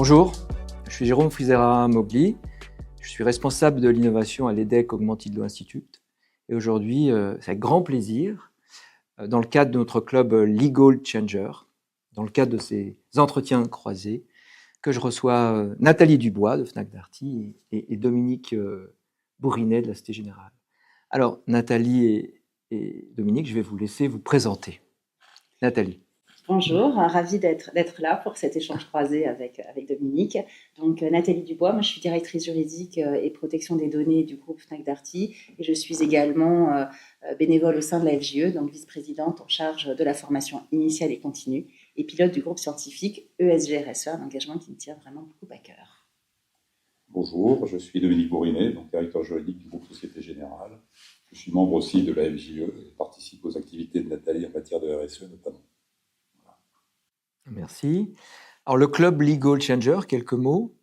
Bonjour, je suis Jérôme Frisera-Mogli. Je suis responsable de l'innovation à l'EDEC Augmented Law Institute. Et aujourd'hui, c'est avec grand plaisir, dans le cadre de notre club Legal Changer, dans le cadre de ces entretiens croisés, que je reçois Nathalie Dubois de Fnac Darty et Dominique Bourrinet de la Cité Générale. Alors, Nathalie et Dominique, je vais vous laisser vous présenter. Nathalie. Bonjour, ravie d'être là pour cet échange croisé avec Dominique. Donc Nathalie Dubois, moi je suis directrice juridique et protection des données du groupe Fnac Darty et je suis également bénévole au sein de la FJE, donc vice-présidente en charge de la formation initiale et continue et pilote du groupe scientifique ESG-RSE, un engagement qui me tient vraiment beaucoup à cœur. Bonjour, je suis Dominique Bourrinet, donc directeur juridique du groupe Société Générale. Je suis membre aussi de la FJE et participe aux activités de Nathalie en matière de RSE notamment. Merci. Alors, le club Legal Changer, quelques mots.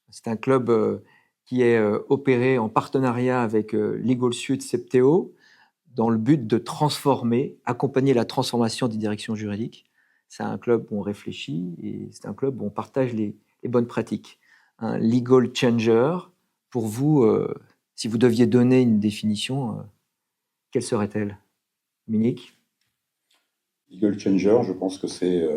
C'est un club qui est opéré en partenariat avec Legal Sud Septéo dans le but de transformer, accompagner la transformation des directions juridiques. C'est un club où on réfléchit et c'est un club où on partage les bonnes pratiques. Un Legal Changer, pour vous, si vous deviez donner une définition, quelle serait-elle, Dominique? Legal Changer, je pense que c'est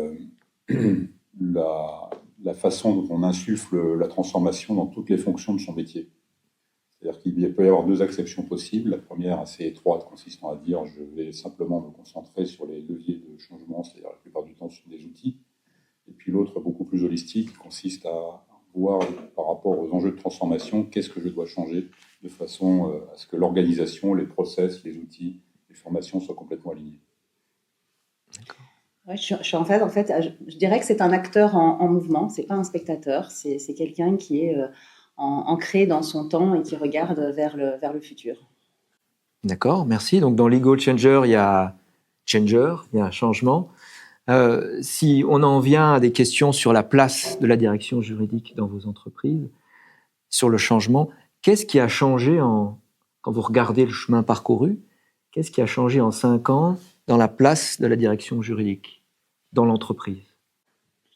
la façon dont on insuffle la transformation dans toutes les fonctions de son métier. C'est-à-dire qu'il peut y avoir deux acceptions possibles. La première, assez étroite, consistant à dire je vais simplement me concentrer sur les leviers de changement, c'est-à-dire la plupart du temps sur des outils. Et puis l'autre, beaucoup plus holistique, consiste à voir par rapport aux enjeux de transformation, qu'est-ce que je dois changer de façon à ce que l'organisation, les process, les outils, les formations soient complètement alignés. Ouais, je suis en phase. En fait, je dirais que c'est un acteur en mouvement, c'est pas un spectateur, c'est quelqu'un qui est ancré dans son temps et qui regarde vers le futur. D'accord, merci. Donc dans Legal Changer, il y a changer, il y a un changement. Si on en vient à des questions sur la place de la direction juridique dans vos entreprises, sur le changement, qu'est-ce qui a changé quand vous regardez le chemin parcouru, qu'est-ce qui a changé en 5 ans dans la place de la direction juridique dans l'entreprise?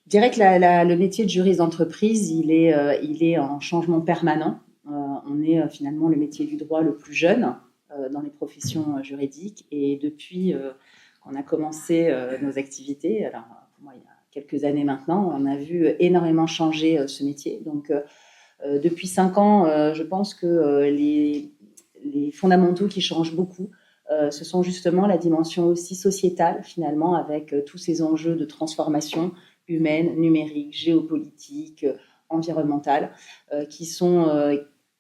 Je dirais que le métier de juriste d'entreprise, il est en changement permanent. On est finalement le métier du droit le plus jeune dans les professions juridiques. Et depuis qu'on a commencé nos activités, alors pour moi il y a quelques années maintenant, on a vu énormément changer ce métier. Donc depuis 5 ans, je pense que les fondamentaux qui changent beaucoup, ce sont justement la dimension aussi sociétale finalement avec tous ces enjeux de transformation humaine, numérique, géopolitique, environnementale, qui sont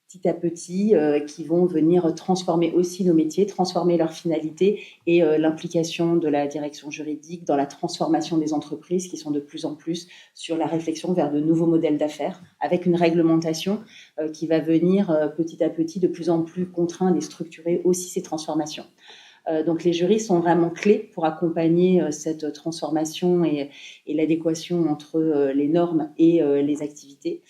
petit à petit, qui vont venir transformer aussi nos métiers, transformer leur finalité et l'implication de la direction juridique dans la transformation des entreprises qui sont de plus en plus sur la réflexion vers de nouveaux modèles d'affaires avec une réglementation qui va venir petit à petit de plus en plus contraindre et structurer aussi ces transformations. Donc les juristes sont vraiment clés pour accompagner cette transformation et l'adéquation entre les normes et les activités.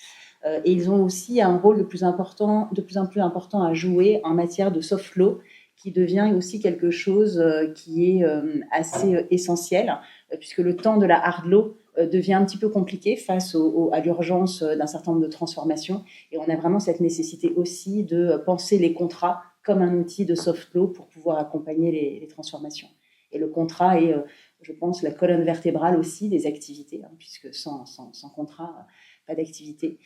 Et ils ont aussi un rôle de plus en plus important à jouer en matière de soft law, qui devient aussi quelque chose qui est assez essentiel, puisque le temps de la hard law devient un petit peu compliqué face à l'urgence d'un certain nombre de transformations. Et on a vraiment cette nécessité aussi de penser les contrats comme un outil de soft law pour pouvoir accompagner les transformations. Et le contrat est, je pense, la colonne vertébrale aussi des activités, hein, puisque sans contrat, pas d'activité.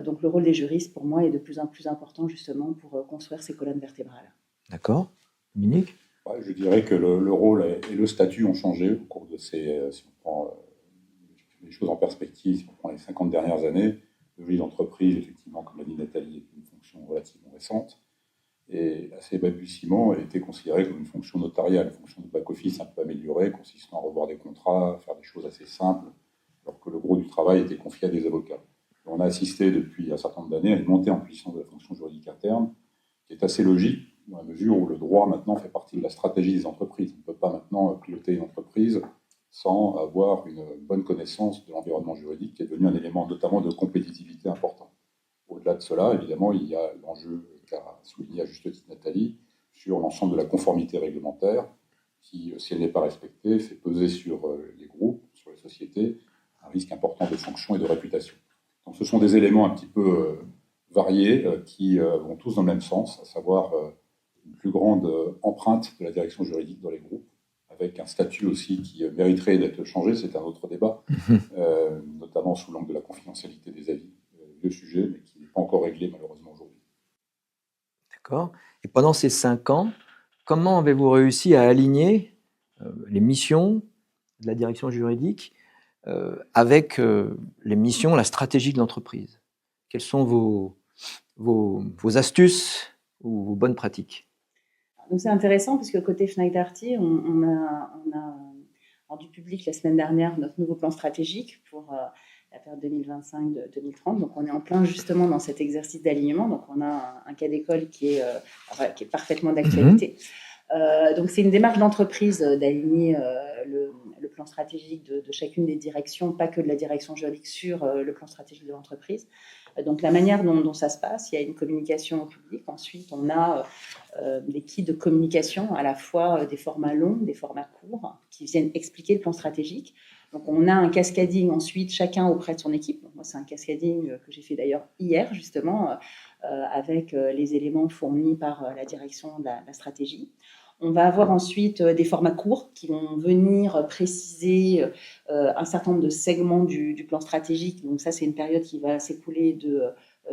Donc le rôle des juristes, pour moi, est de plus en plus important justement pour construire ces colonnes vertébrales. D'accord. Dominique? Ouais, je dirais que le rôle et le statut ont changé au cours de si on prend les choses en perspective, si on prend les 50 dernières années. Le juriste d'entreprise, effectivement, comme l'a dit Nathalie, est une fonction relativement récente. Et à ses balbutiements, elle était considérée comme une fonction notariale, une fonction de back-office un peu améliorée, consistant à revoir des contrats, faire des choses assez simples, alors que le gros du travail était confié à des avocats. Et on a assisté depuis un certain nombre d'années à une montée en puissance de la fonction juridique interne, qui est assez logique, dans la mesure où le droit maintenant fait partie de la stratégie des entreprises. On ne peut pas maintenant piloter une entreprise sans avoir une bonne connaissance de l'environnement juridique, qui est devenu un élément notamment de compétitivité important. Au-delà de cela, évidemment, il y a l'enjeu qu'a souligné à juste titre Nathalie sur l'ensemble de la conformité réglementaire qui, si elle n'est pas respectée, fait peser sur les groupes, sur les sociétés, un risque important de sanction et de réputation. Donc, ce sont des éléments un petit peu variés qui vont tous dans le même sens, à savoir une plus grande empreinte de la direction juridique dans les groupes, avec un statut aussi qui mériterait d'être changé, c'est un autre débat, notamment sous l'angle de la confidentialité des avis, vieux sujet, mais qui n'est pas encore réglé malheureusement aujourd'hui. D'accord. Et pendant ces 5 ans, comment avez-vous réussi à aligner les missions de la direction juridique avec les missions, la stratégie de l'entreprise? Quelles sont vos astuces ou vos bonnes pratiques? Donc c'est intéressant parce que côté Fnac Darty, on a rendu public la semaine dernière notre nouveau plan stratégique pour la période 2025-2030. Donc on est en plein justement dans cet exercice d'alignement. Donc on a un cas d'école qui est parfaitement d'actualité. Donc c'est une démarche d'entreprise d'aligner le plan stratégique de chacune des directions, pas que de la direction juridique, sur le plan stratégique de l'entreprise. Donc la manière dont ça se passe, il y a une communication au public. Ensuite, on a des kits de communication, à la fois des formats longs, des formats courts, qui viennent expliquer le plan stratégique. Donc on a un cascading ensuite, chacun auprès de son équipe. Donc, moi, c'est un cascading que j'ai fait d'ailleurs hier, justement, avec les éléments fournis par la direction de la stratégie. On va avoir ensuite des formats courts qui vont venir préciser un certain nombre de segments du plan stratégique. Donc ça, c'est une période qui va s'écouler de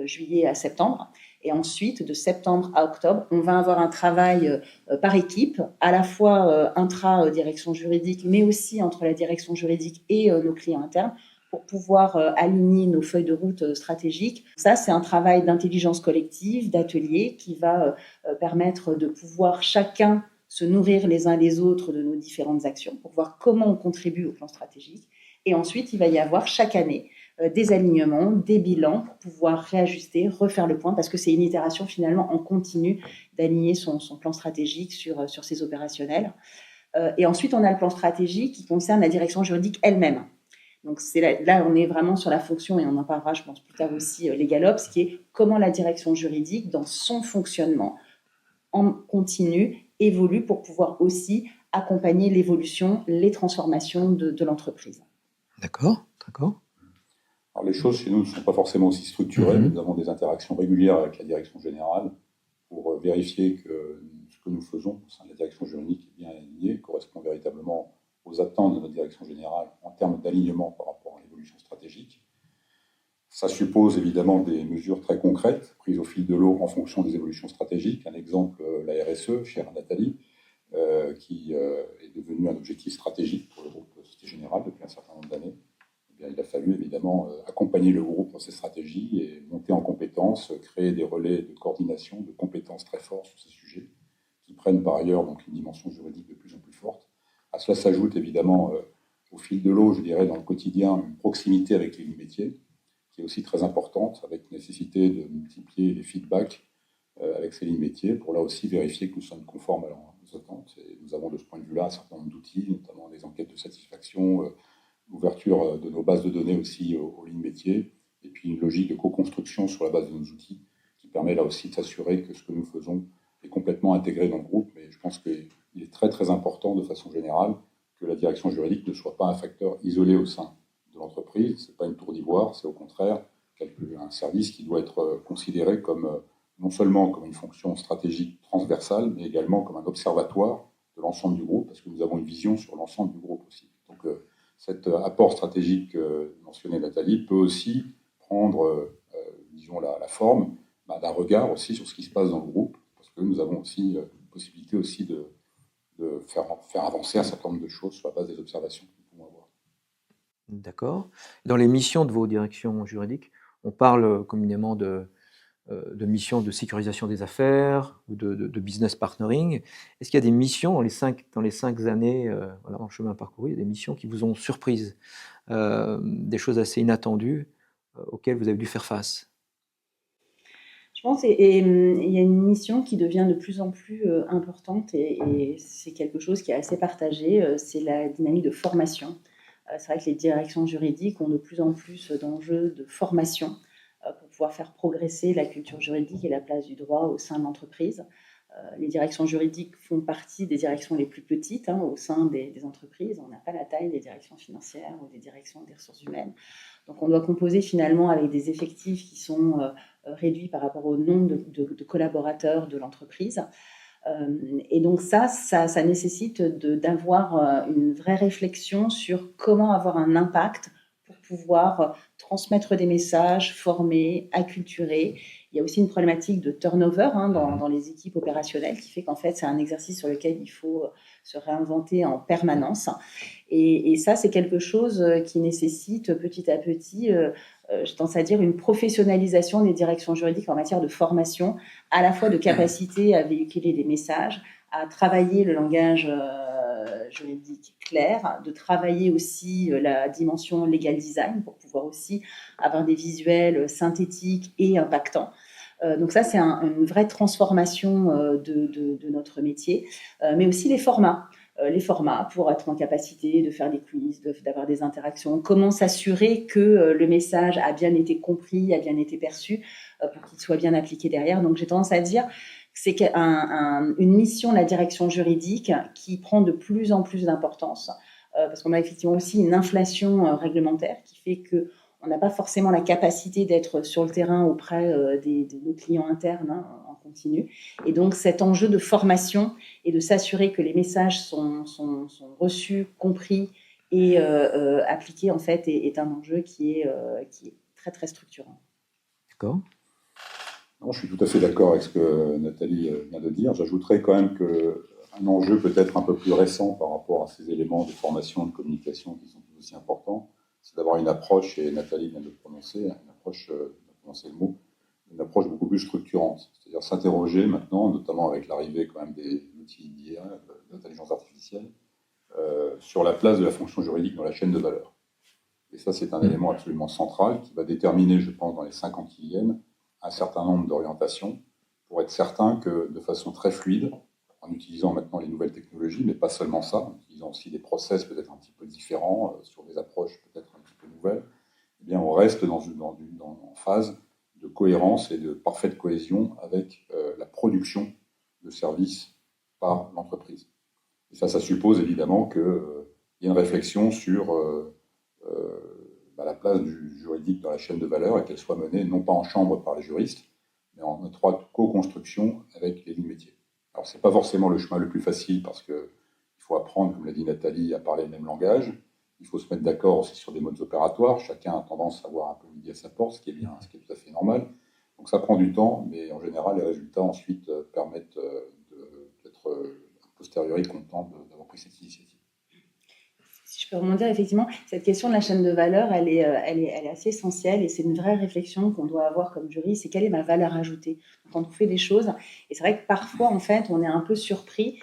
juillet à septembre. Et ensuite, de septembre à octobre, on va avoir un travail par équipe, à la fois intra-direction juridique, mais aussi entre la direction juridique et nos clients internes, pour pouvoir aligner nos feuilles de route stratégiques. Ça, c'est un travail d'intelligence collective, d'atelier, qui va permettre de pouvoir chacun se nourrir les uns les autres de nos différentes actions pour voir comment on contribue au plan stratégique. Et ensuite, il va y avoir chaque année des alignements, des bilans pour pouvoir réajuster, refaire le point, parce que c'est une itération finalement en continu d'aligner son plan stratégique sur ses opérationnels. Et ensuite, on a le plan stratégique qui concerne la direction juridique elle-même. Donc là, on est vraiment sur la fonction, et on en parlera, je pense, plus tard aussi, LegalOps, qui est comment la direction juridique, dans son fonctionnement en continu, évolue pour pouvoir aussi accompagner l'évolution, les transformations de l'entreprise. D'accord, d'accord. Alors, les choses chez nous ne sont pas forcément aussi structurées, mais nous avons des interactions régulières avec la direction générale pour vérifier que ce que nous faisons au sein de la direction juridique est bien aligné, correspond véritablement aux attentes de notre direction générale en termes d'alignement par rapport à l'évolution stratégique. Ça suppose évidemment des mesures très concrètes, prises au fil de l'eau en fonction des évolutions stratégiques. Un exemple, la RSE, chère Nathalie, qui est devenue un objectif stratégique pour le groupe Société Générale depuis un certain nombre d'années. Eh bien, il a fallu évidemment accompagner le groupe dans ces stratégies et monter en compétences, créer des relais de coordination, de compétences très forts sur ces sujets, qui prennent par ailleurs donc une dimension juridique de plus en plus forte. À cela s'ajoute évidemment au fil de l'eau, je dirais, dans le quotidien, une proximité avec les métiers, qui est aussi très importante, avec nécessité de multiplier les feedbacks avec ces lignes métiers, pour là aussi vérifier que nous sommes conformes à nos attentes. Et nous avons de ce point de vue-là un certain nombre d'outils, notamment des enquêtes de satisfaction, l'ouverture de nos bases de données aussi aux lignes métiers, et puis une logique de co-construction sur la base de nos outils, qui permet là aussi de s'assurer que ce que nous faisons est complètement intégré dans le groupe. Mais je pense qu'il est très très important, de façon générale, que la direction juridique ne soit pas un facteur isolé au sein de l'entreprise. Ce n'est pas une tour d'ivoire, c'est au contraire un service qui doit être considéré comme non seulement comme une fonction stratégique transversale, mais également comme un observatoire de l'ensemble du groupe, parce que nous avons une vision sur l'ensemble du groupe aussi. Donc cet apport stratégique mentionné Nathalie peut aussi prendre, disons, la forme d'un regard aussi sur ce qui se passe dans le groupe, parce que nous avons aussi possibilité aussi de faire avancer un certain nombre de choses sur la base des observations que nous pouvons avoir. D'accord. Dans les missions de vos directions juridiques, on parle communément de missions de sécurisation des affaires ou de business partnering. Est-ce qu'il y a des missions dans les 5 années, voilà, en chemin parcouru, il y a des missions qui vous ont surprise, des choses assez inattendues auxquelles vous avez dû faire face? Je pense il y a une mission qui devient de plus en plus importante, et c'est quelque chose qui est assez partagé, c'est la dynamique de formation. C'est vrai que les directions juridiques ont de plus en plus d'enjeux de formation pour pouvoir faire progresser la culture juridique et la place du droit au sein de l'entreprise. Les directions juridiques font partie des directions les plus petites au sein des entreprises. On n'a pas la taille des directions financières ou des directions des ressources humaines. Donc, on doit composer finalement avec des effectifs qui sont réduits par rapport au nombre de collaborateurs de l'entreprise. Et donc ça nécessite d'avoir une vraie réflexion sur comment avoir un impact pour pouvoir transmettre des messages, former, acculturer. Il y a aussi une problématique de turnover dans les équipes opérationnelles qui fait qu'en fait, c'est un exercice sur lequel il faut se réinventer en permanence. Et ça, c'est quelque chose qui nécessite petit à petit, je tendance à dire, une professionnalisation des directions juridiques en matière de formation, à la fois de capacité à véhiculer des messages, à travailler le langage juridique clair, de travailler aussi la dimension legal design pour pouvoir aussi avoir des visuels synthétiques et impactants. Donc ça, c'est une vraie transformation de notre métier, mais aussi les formats pour être en capacité de faire des quiz, d'avoir des interactions. Comment s'assurer que le message a bien été compris, a bien été perçu pour qu'il soit bien appliqué derrière. Donc j'ai tendance à dire que c'est une mission de la direction juridique qui prend de plus en plus d'importance parce qu'on a effectivement aussi une inflation réglementaire qui fait que on n'a pas forcément la capacité d'être sur le terrain auprès de nos clients internes en continu. Et donc, cet enjeu de formation et de s'assurer que les messages sont reçus, compris et appliqués, en fait, est un enjeu qui est très, très structurant. D'accord. Non, je suis tout à fait d'accord avec ce que Nathalie vient de dire. J'ajouterais quand même qu'un enjeu peut-être un peu plus récent par rapport à ces éléments de formation, de communication qui sont tout aussi importants, c'est d'avoir une approche, et Nathalie vient de prononcer, une approche beaucoup plus structurante. C'est-à-dire s'interroger maintenant, notamment avec l'arrivée quand même des outils d'IA, d'intelligence artificielle, sur la place de la fonction juridique dans la chaîne de valeur. Et ça, c'est un élément absolument central qui va déterminer, je pense, dans les 5 ans qui viennent, un certain nombre d'orientations pour être certain que, de façon très fluide, en utilisant maintenant les nouvelles technologies, mais pas seulement ça, en utilisant aussi des process peut-être un petit peu différents, sur des approches peut-être un petit peu nouvelles, eh bien, on reste en phase de cohérence et de parfaite cohésion avec la production de services par l'entreprise. Et ça suppose évidemment qu'il y ait une réflexion sur la place du juridique dans la chaîne de valeur et qu'elle soit menée non pas en chambre par les juristes, mais en étroite co-construction avec les lignes métiers. Alors, ce n'est pas forcément le chemin le plus facile parce qu'il faut apprendre, comme l'a dit Nathalie, à parler le même langage. Il faut se mettre d'accord aussi sur des modes opératoires. Chacun a tendance à avoir un peu midi à sa porte, ce qui est bien, ce qui est tout à fait normal. Donc ça prend du temps, mais en général, les résultats ensuite permettent d'être a posteriori content d'avoir pris cette initiative. Si je peux rebondir, effectivement, cette question de la chaîne de valeur, elle est assez essentielle et c'est une vraie réflexion qu'on doit avoir comme juriste, c'est quelle est ma valeur ajoutée quand on fait des choses. Et c'est vrai que parfois, en fait, on est un peu surpris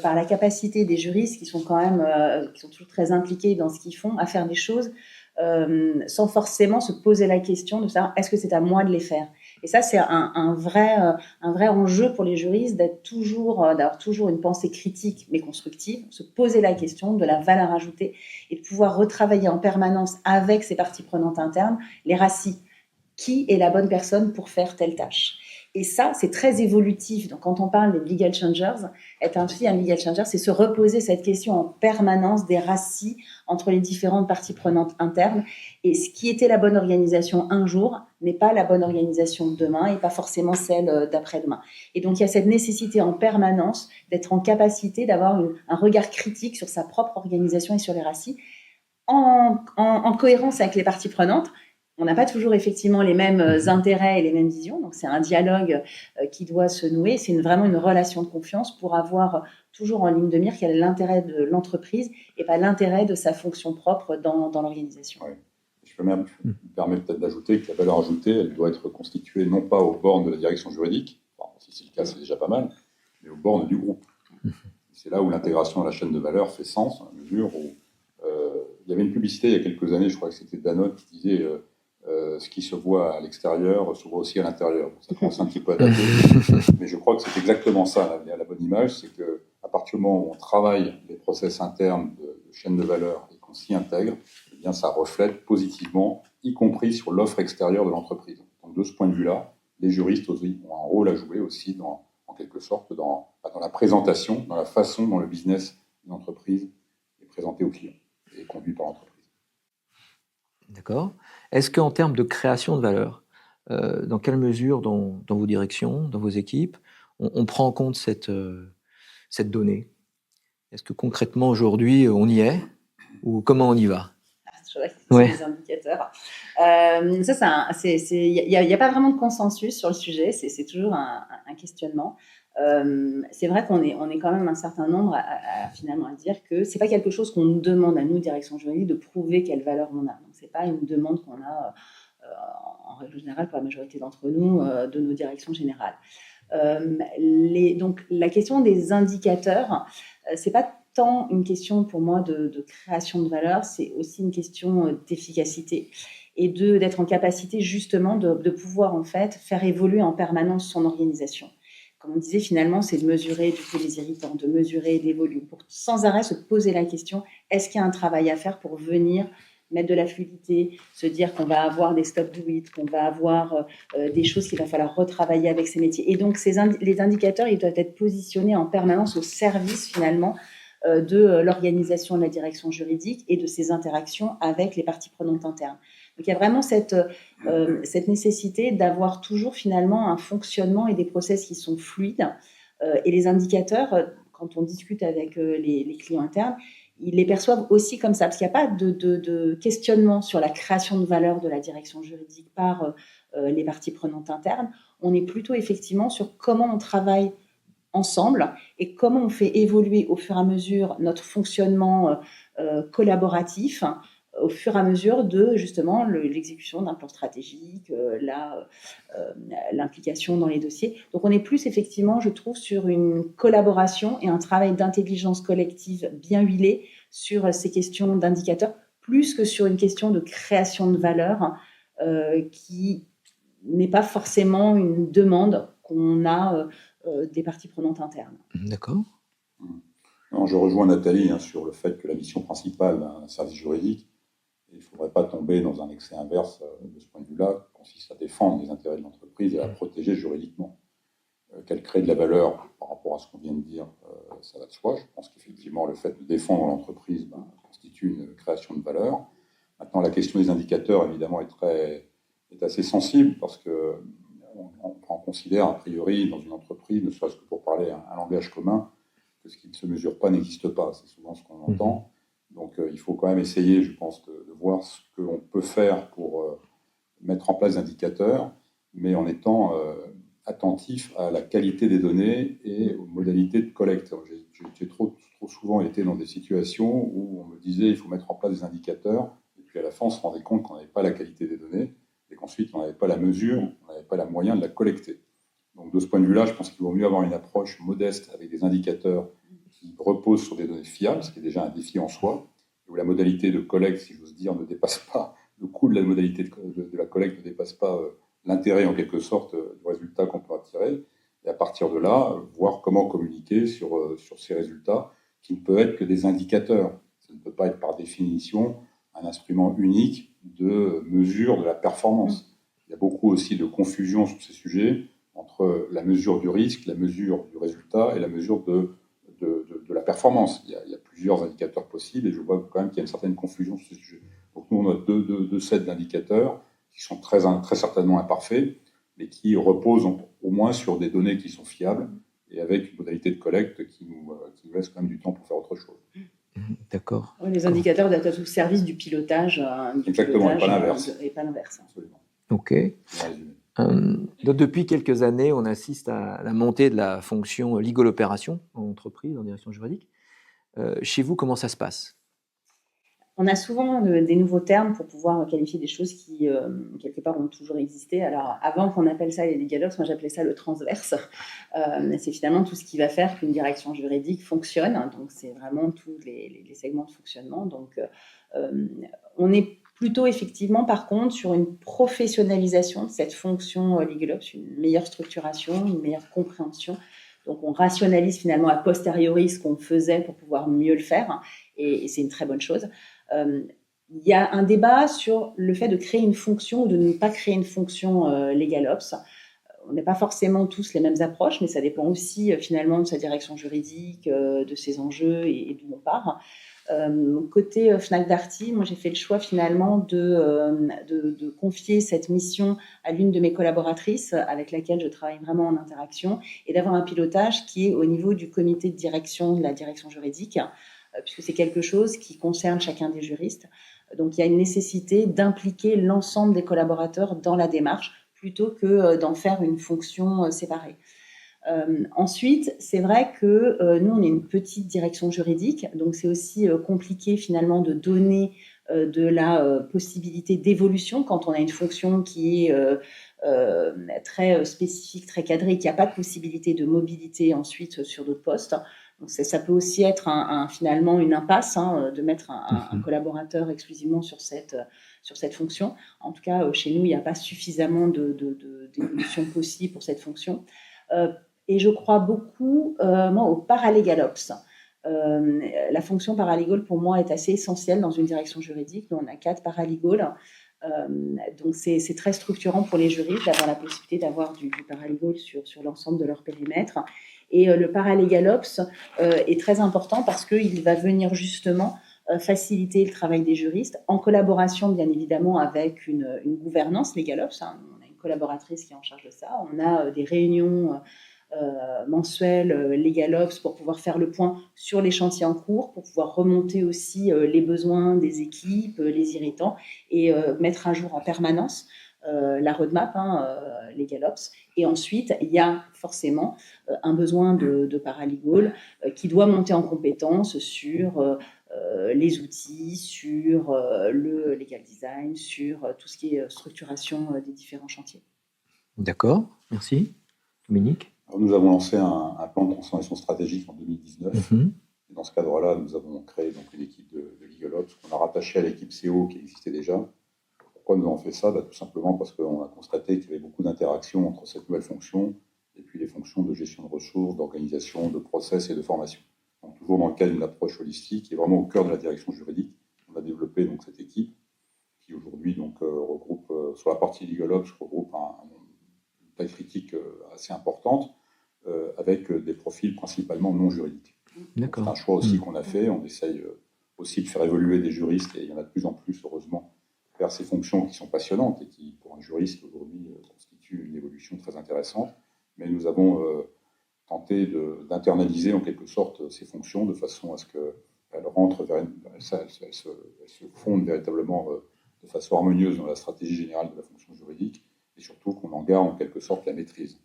par la capacité des juristes qui sont quand même, qui sont toujours très impliqués dans ce qu'ils font, à faire des choses sans forcément se poser la question de savoir est-ce que c'est à moi de les faire. Et ça, c'est un vrai enjeu pour les juristes d'avoir toujours une pensée critique mais constructive, se poser la question de la valeur ajoutée et de pouvoir retravailler en permanence avec ces parties prenantes internes les RACI. Qui est la bonne personne pour faire telle tâche? Et ça, c'est très évolutif. Donc, quand on parle des legal changers, être aussi un legal changer, c'est se reposer cette question en permanence des RACI entre les différentes parties prenantes internes. Et ce qui était la bonne organisation un jour n'est pas la bonne organisation demain et pas forcément celle d'après-demain. Et donc, il y a cette nécessité en permanence d'être en capacité d'avoir un regard critique sur sa propre organisation et sur les RACI en cohérence avec les parties prenantes. On n'a pas toujours effectivement les mêmes intérêts et les mêmes visions, donc c'est un dialogue qui doit se nouer. C'est vraiment une relation de confiance pour avoir toujours en ligne de mire quel est l'intérêt de l'entreprise et pas l'intérêt de sa fonction propre dans l'organisation. Ouais. Je peux même me permettre peut-être d'ajouter que la valeur ajoutée, elle doit être constituée non pas aux bornes de la direction juridique, enfin, si c'est le cas, c'est déjà pas mal, mais aux bornes du groupe. C'est là où l'intégration à la chaîne de valeur fait sens, à mesure où il y avait une publicité il y a quelques années, je crois que c'était Danone, qui disait ce qui se voit à l'extérieur se voit aussi à l'intérieur. Ça commence un petit peu à dater, mais je crois que c'est exactement ça, la bonne image, c'est qu'à partir du moment où on travaille les process internes de chaîne de valeur et qu'on s'y intègre, eh bien, ça reflète positivement, y compris sur l'offre extérieure de l'entreprise. Donc de ce point de vue-là, les juristes ont un rôle à jouer aussi en quelque sorte, dans la présentation, dans la façon dont le business d'une entreprise est présenté aux clients et conduit par l'entreprise. D'accord. Est-ce qu'en termes de création de valeur, dans quelle mesure dans vos directions, dans vos équipes, on prend en compte cette donnée? Est-ce que concrètement aujourd'hui on y est ou comment on y va? Sur les indicateurs. Il n'y a pas vraiment de consensus sur le sujet, c'est toujours un questionnement. C'est vrai qu'on est quand même un certain nombre finalement à dire que c'est pas quelque chose qu'on nous demande à nous, direction juridique, de prouver quelle valeur on a. Donc c'est pas une demande qu'on a en règle générale pour la majorité d'entre nous de nos directions générales. Donc la question des indicateurs, c'est pas tant une question pour moi de création de valeur, c'est aussi une question d'efficacité et d'être en capacité justement de pouvoir en fait faire évoluer en permanence son organisation. Comme on disait, finalement, c'est de mesurer du coup les irritants, de mesurer, d'évoluer, pour sans arrêt se poser la question, est-ce qu'il y a un travail à faire pour venir mettre de la fluidité, se dire qu'on va avoir des stop do it, qu'on va avoir des choses qu'il va falloir retravailler avec ces métiers. Et donc, les indicateurs, ils doivent être positionnés en permanence au service, finalement, de l'organisation de la direction juridique et de ses interactions avec les parties prenantes internes. Donc, il y a vraiment cette nécessité d'avoir toujours, finalement, un fonctionnement et des process qui sont fluides. Et les indicateurs, quand on discute avec les clients internes, ils les perçoivent aussi comme ça, parce qu'il n'y a pas de questionnement sur la création de valeur de la direction juridique par les parties prenantes internes. On est plutôt effectivement sur comment on travaille ensemble et comment on fait évoluer au fur et à mesure notre fonctionnement collaboratif au fur et à mesure de justement l'exécution d'un plan stratégique, l'implication dans les dossiers. Donc on est plus effectivement, je trouve, sur une collaboration et un travail d'intelligence collective bien huilé sur ces questions d'indicateurs, plus que sur une question de création de valeur qui n'est pas forcément une demande qu'on a des parties prenantes internes. D'accord. Non, je rejoins Nathalie sur le fait que la mission principale d'un service juridique, il ne faudrait pas tomber dans un excès inverse de ce point de vue-là, qui consiste à défendre les intérêts de l'entreprise et à la protéger juridiquement. Qu'elle crée de la valeur par rapport à ce qu'on vient de dire, ça va de soi. Je pense qu'effectivement, le fait de défendre l'entreprise constitue une création de valeur. Maintenant, la question des indicateurs, évidemment, est assez sensible parce qu'on considère, a priori, dans une entreprise, ne serait-ce que pour parler un langage commun, que ce qui ne se mesure pas n'existe pas. C'est souvent ce qu'on entend. Donc, il faut quand même essayer, je pense, de voir ce que l'on peut faire pour mettre en place des indicateurs, mais en étant attentif à la qualité des données et aux modalités de collecte. J'ai trop souvent été dans des situations où on me disait il faut mettre en place des indicateurs, et puis à la fin, on se rendait compte qu'on n'avait pas la qualité des données, et qu'ensuite, on n'avait pas la mesure, on n'avait pas la moyen de la collecter. Donc, de ce point de vue-là, je pense qu'il vaut mieux avoir une approche modeste avec des indicateurs qui reposent sur des données fiables, ce qui est déjà un défi en soi, où la modalité de collecte, si j'ose dire, ne dépasse pas, le coût de la modalité de la collecte ne dépasse pas l'intérêt, en quelque sorte, du résultat qu'on peut attirer. Et à partir de là, voir comment communiquer sur ces résultats, qui ne peuvent être que des indicateurs. Ça ne peut pas être par définition un instrument unique de mesure de la performance. Il y a beaucoup aussi de confusion sur ces sujets entre la mesure du risque, la mesure du résultat et la mesure de la performance. Il y a plusieurs indicateurs possibles et je vois quand même qu'il y a une certaine confusion sur ces sujets. Donc nous, on a deux sets d'indicateurs qui sont très certainement imparfaits, mais qui reposent au moins sur des données qui sont fiables et avec une modalité de collecte qui nous laisse quand même du temps pour faire autre chose. D'accord. Les indicateurs doivent être au service du pilotage. Exactement, et pas l'inverse. Et pas l'inverse. Absolument. Ok. Donc, depuis quelques années, on assiste à la montée de la fonction legal opération en entreprise, en direction juridique. Chez vous, comment ça se passe ? On a souvent des nouveaux termes pour pouvoir qualifier des choses qui, quelque part, ont toujours existé. Alors, avant qu'on appelle ça les legal ops, moi j'appelais ça le transverse. C'est finalement tout ce qui va faire qu'une direction juridique fonctionne. Donc, c'est vraiment tous les segments de fonctionnement. Donc, on est plutôt effectivement, par contre, sur une professionnalisation de cette fonction legal ops, une meilleure structuration, une meilleure compréhension. Donc, on rationalise finalement a posteriori ce qu'on faisait pour pouvoir mieux le faire. Et c'est une très bonne chose. Il y a un débat sur le fait de créer une fonction ou de ne pas créer une fonction legal ops. on n'a pas forcément tous les mêmes approches, mais ça dépend aussi finalement de sa direction juridique, de ses enjeux et d'où on part. Côté Fnac Darty, moi j'ai fait le choix finalement de confier cette mission à l'une de mes collaboratrices avec laquelle je travaille vraiment en interaction et d'avoir un pilotage qui est au niveau du comité de direction de la direction juridique, puisque c'est quelque chose qui concerne chacun des juristes. Donc il y a une nécessité d'impliquer l'ensemble des collaborateurs dans la démarche plutôt que d'en faire une fonction séparée. Ensuite, c'est vrai que nous, on est une petite direction juridique, donc c'est aussi compliqué finalement de donner de la possibilité d'évolution quand on a une fonction qui est très spécifique, très cadrée, qui n'a pas de possibilité de mobilité ensuite sur d'autres postes. Donc ça peut aussi être finalement une impasse de mettre un collaborateur exclusivement sur cette fonction. En tout cas, chez nous, il n'y a pas suffisamment d'évolution possible pour cette fonction. Et je crois beaucoup, moi, au Paralegal Ops. La fonction paralegal, pour moi, est assez essentielle dans une direction juridique. Nous, on a 4 paralegals. Donc, c'est très structurant pour les juristes d'avoir la possibilité d'avoir du paralegal sur l'ensemble de leur périmètre. Et le Paralegal Ops est très important parce qu'il va venir justement faciliter le travail des juristes en collaboration, bien évidemment, avec une gouvernance Legal Ops. On a une collaboratrice qui est en charge de ça. On a des réunions mensuel Legal Ops pour pouvoir faire le point sur les chantiers en cours, pour pouvoir remonter aussi les besoins des équipes, les irritants et mettre à jour en permanence la roadmap Legal Ops. Et ensuite, il y a forcément un besoin de paralegal qui doit monter en compétence sur les outils, sur le legal design, sur tout ce qui est structuration des différents chantiers. D'accord, merci. Dominique? Alors, nous avons lancé un plan de transformation stratégique en 2019. Et dans ce cadre-là, nous avons créé donc une équipe de Legal Ops qu'on a rattachée à l'équipe CO qui existait déjà. Pourquoi nous avons fait ça? Tout simplement parce qu'on a constaté qu'il y avait beaucoup d'interactions entre cette nouvelle fonction et puis les fonctions de gestion de ressources, d'organisation, de process et de formation. Donc, toujours dans le cadre d'une approche holistique et vraiment au cœur de la direction juridique. On a développé donc cette équipe qui aujourd'hui donc regroupe, sur la partie Legal Ops, regroupe une taille critique assez importante, avec des profils principalement non juridiques. D'accord. C'est un choix aussi qu'on a fait. On essaye aussi de faire évoluer des juristes, et il y en a de plus en plus, heureusement, vers ces fonctions qui sont passionnantes et qui, pour un juriste, aujourd'hui, constituent une évolution très intéressante. Mais nous avons tenté d'internaliser en quelque sorte ces fonctions de façon à ce qu'elles rentrent elles se fondent véritablement de façon harmonieuse dans la stratégie générale de la fonction juridique et surtout qu'on en garde en quelque sorte la maîtrise.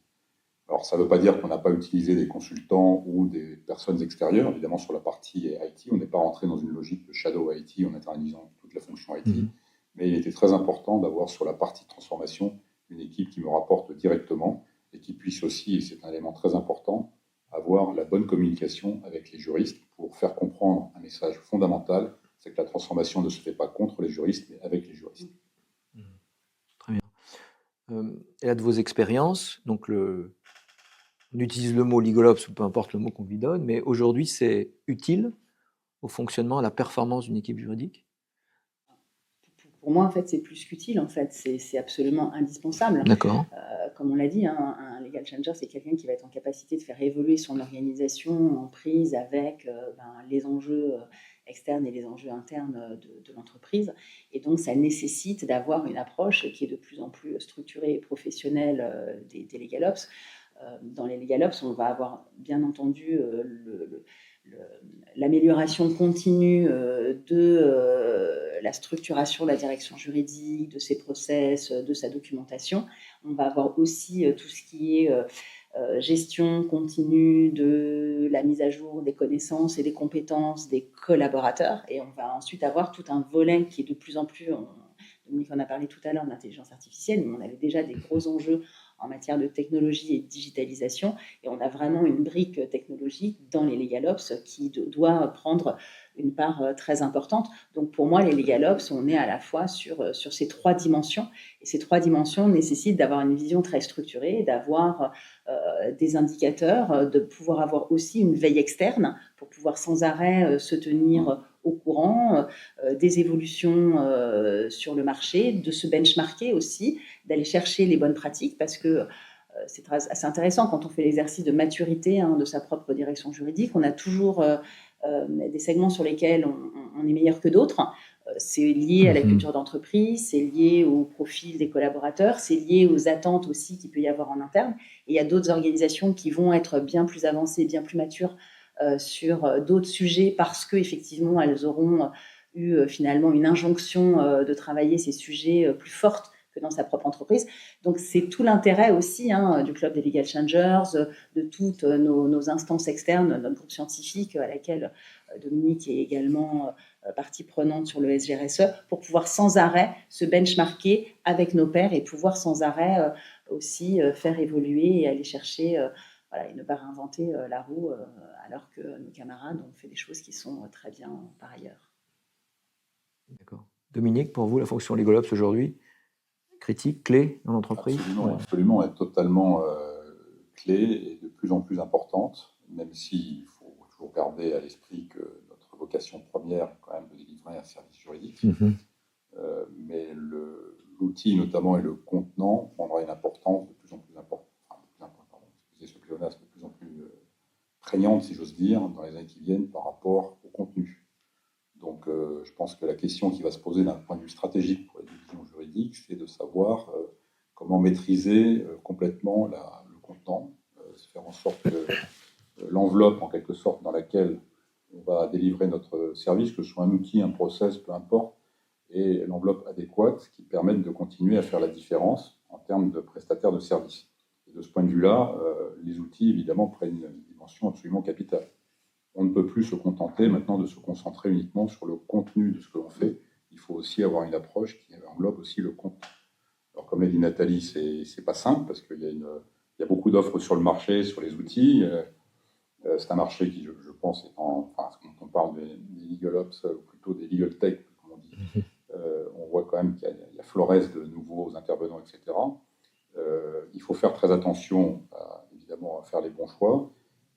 Alors, ça ne veut pas dire qu'on n'a pas utilisé des consultants ou des personnes extérieures. Évidemment, sur la partie IT, on n'est pas rentré dans une logique de shadow IT en internalisant toute la fonction IT. Mais il était très important d'avoir sur la partie transformation une équipe qui me rapporte directement et qui puisse aussi, et c'est un élément très important, avoir la bonne communication avec les juristes pour faire comprendre un message fondamental, c'est que la transformation ne se fait pas contre les juristes, mais avec les juristes. Très bien. Et là, de vos expériences, donc on utilise le mot Legal Ops, ou peu importe le mot qu'on lui donne, mais aujourd'hui, c'est utile au fonctionnement, à la performance d'une équipe juridique? Pour moi, en fait, c'est plus qu'utile. En fait, c'est absolument indispensable. D'accord. Comme on l'a dit, un legal changer, c'est quelqu'un qui va être en capacité de faire évoluer son organisation en prise avec les enjeux externes et les enjeux internes de l'entreprise. Et donc, ça nécessite d'avoir une approche qui est de plus en plus structurée et professionnelle des legal ops. Dans les legal ops, on va avoir bien entendu l'amélioration continue de la structuration de la direction juridique, de ses process, de sa documentation. On va avoir aussi tout ce qui est gestion continue de la mise à jour des connaissances et des compétences des collaborateurs. Et on va ensuite avoir tout un volet qui est de plus en plus... Dominique en a parlé tout à l'heure d'intelligence artificielle, mais on avait déjà des gros enjeux en matière de technologie et de digitalisation, et on a vraiment une brique technologique dans les Legal Ops qui doit prendre une part très importante. Donc pour moi, les Legal Ops, on est à la fois sur ces 3 dimensions, et ces 3 dimensions nécessitent d'avoir une vision très structurée, d'avoir des indicateurs, de pouvoir avoir aussi une veille externe pour pouvoir sans arrêt se tenir au courant des évolutions sur le marché, de se benchmarker aussi, d'aller chercher les bonnes pratiques, parce que c'est assez intéressant quand on fait l'exercice de maturité de sa propre direction juridique. On a toujours des segments sur lesquels on est meilleur que d'autres. C'est lié à la culture d'entreprise, c'est lié au profil des collaborateurs, c'est lié aux attentes aussi qu'il peut y avoir en interne. Et il y a d'autres organisations qui vont être bien plus avancées, bien plus matures sur d'autres sujets parce qu'effectivement, elles auront eu finalement une injonction de travailler ces sujets plus fortes que dans sa propre entreprise. Donc, c'est tout l'intérêt aussi du Club des Legal Changers, de toutes nos instances externes, notre groupe scientifique à laquelle Dominique est également partie prenante sur le SGRSE, pour pouvoir sans arrêt se benchmarker avec nos pairs et pouvoir sans arrêt aussi faire évoluer et aller chercher, et ne pas réinventer la roue alors que nos camarades ont fait des choses qui sont très bien par ailleurs. D'accord. Dominique, pour vous, la fonction Legal Ops aujourd'hui, critique, clé dans l'entreprise? Absolument, elle est totalement clé et de plus en plus importante, même s'il faut toujours garder à l'esprit que notre vocation première est quand même de délivrer un service juridique. Mais l'outil notamment et le contenant prendra une importance de plus en plus importante, excusez ce pléonasme, de plus en plus prégnante, si j'ose dire, dans les années qui viennent par rapport au contenu. Donc, je pense que la question qui va se poser d'un point de vue stratégique pour les divisions juridiques, c'est de savoir comment maîtriser complètement le contenant, faire en sorte que l'enveloppe, en quelque sorte, dans laquelle on va délivrer notre service, que ce soit un outil, un process, peu importe, et l'enveloppe adéquate qui permette de continuer à faire la différence en termes de prestataires de services. Et de ce point de vue-là, les outils, évidemment, prennent une dimension absolument capitale. On ne peut plus se contenter maintenant de se concentrer uniquement sur le contenu de ce que l'on fait. Il faut aussi avoir une approche qui englobe aussi le contenu. Alors, comme l'a dit Nathalie, c'est pas simple parce qu'il y a beaucoup d'offres sur le marché, sur les outils. C'est un marché qui, je pense, quand on parle des legal ops, ou plutôt des legal tech, comme on dit, on voit quand même qu'il y a florès de nouveaux intervenants, etc. Il faut faire très attention, évidemment, à faire les bons choix.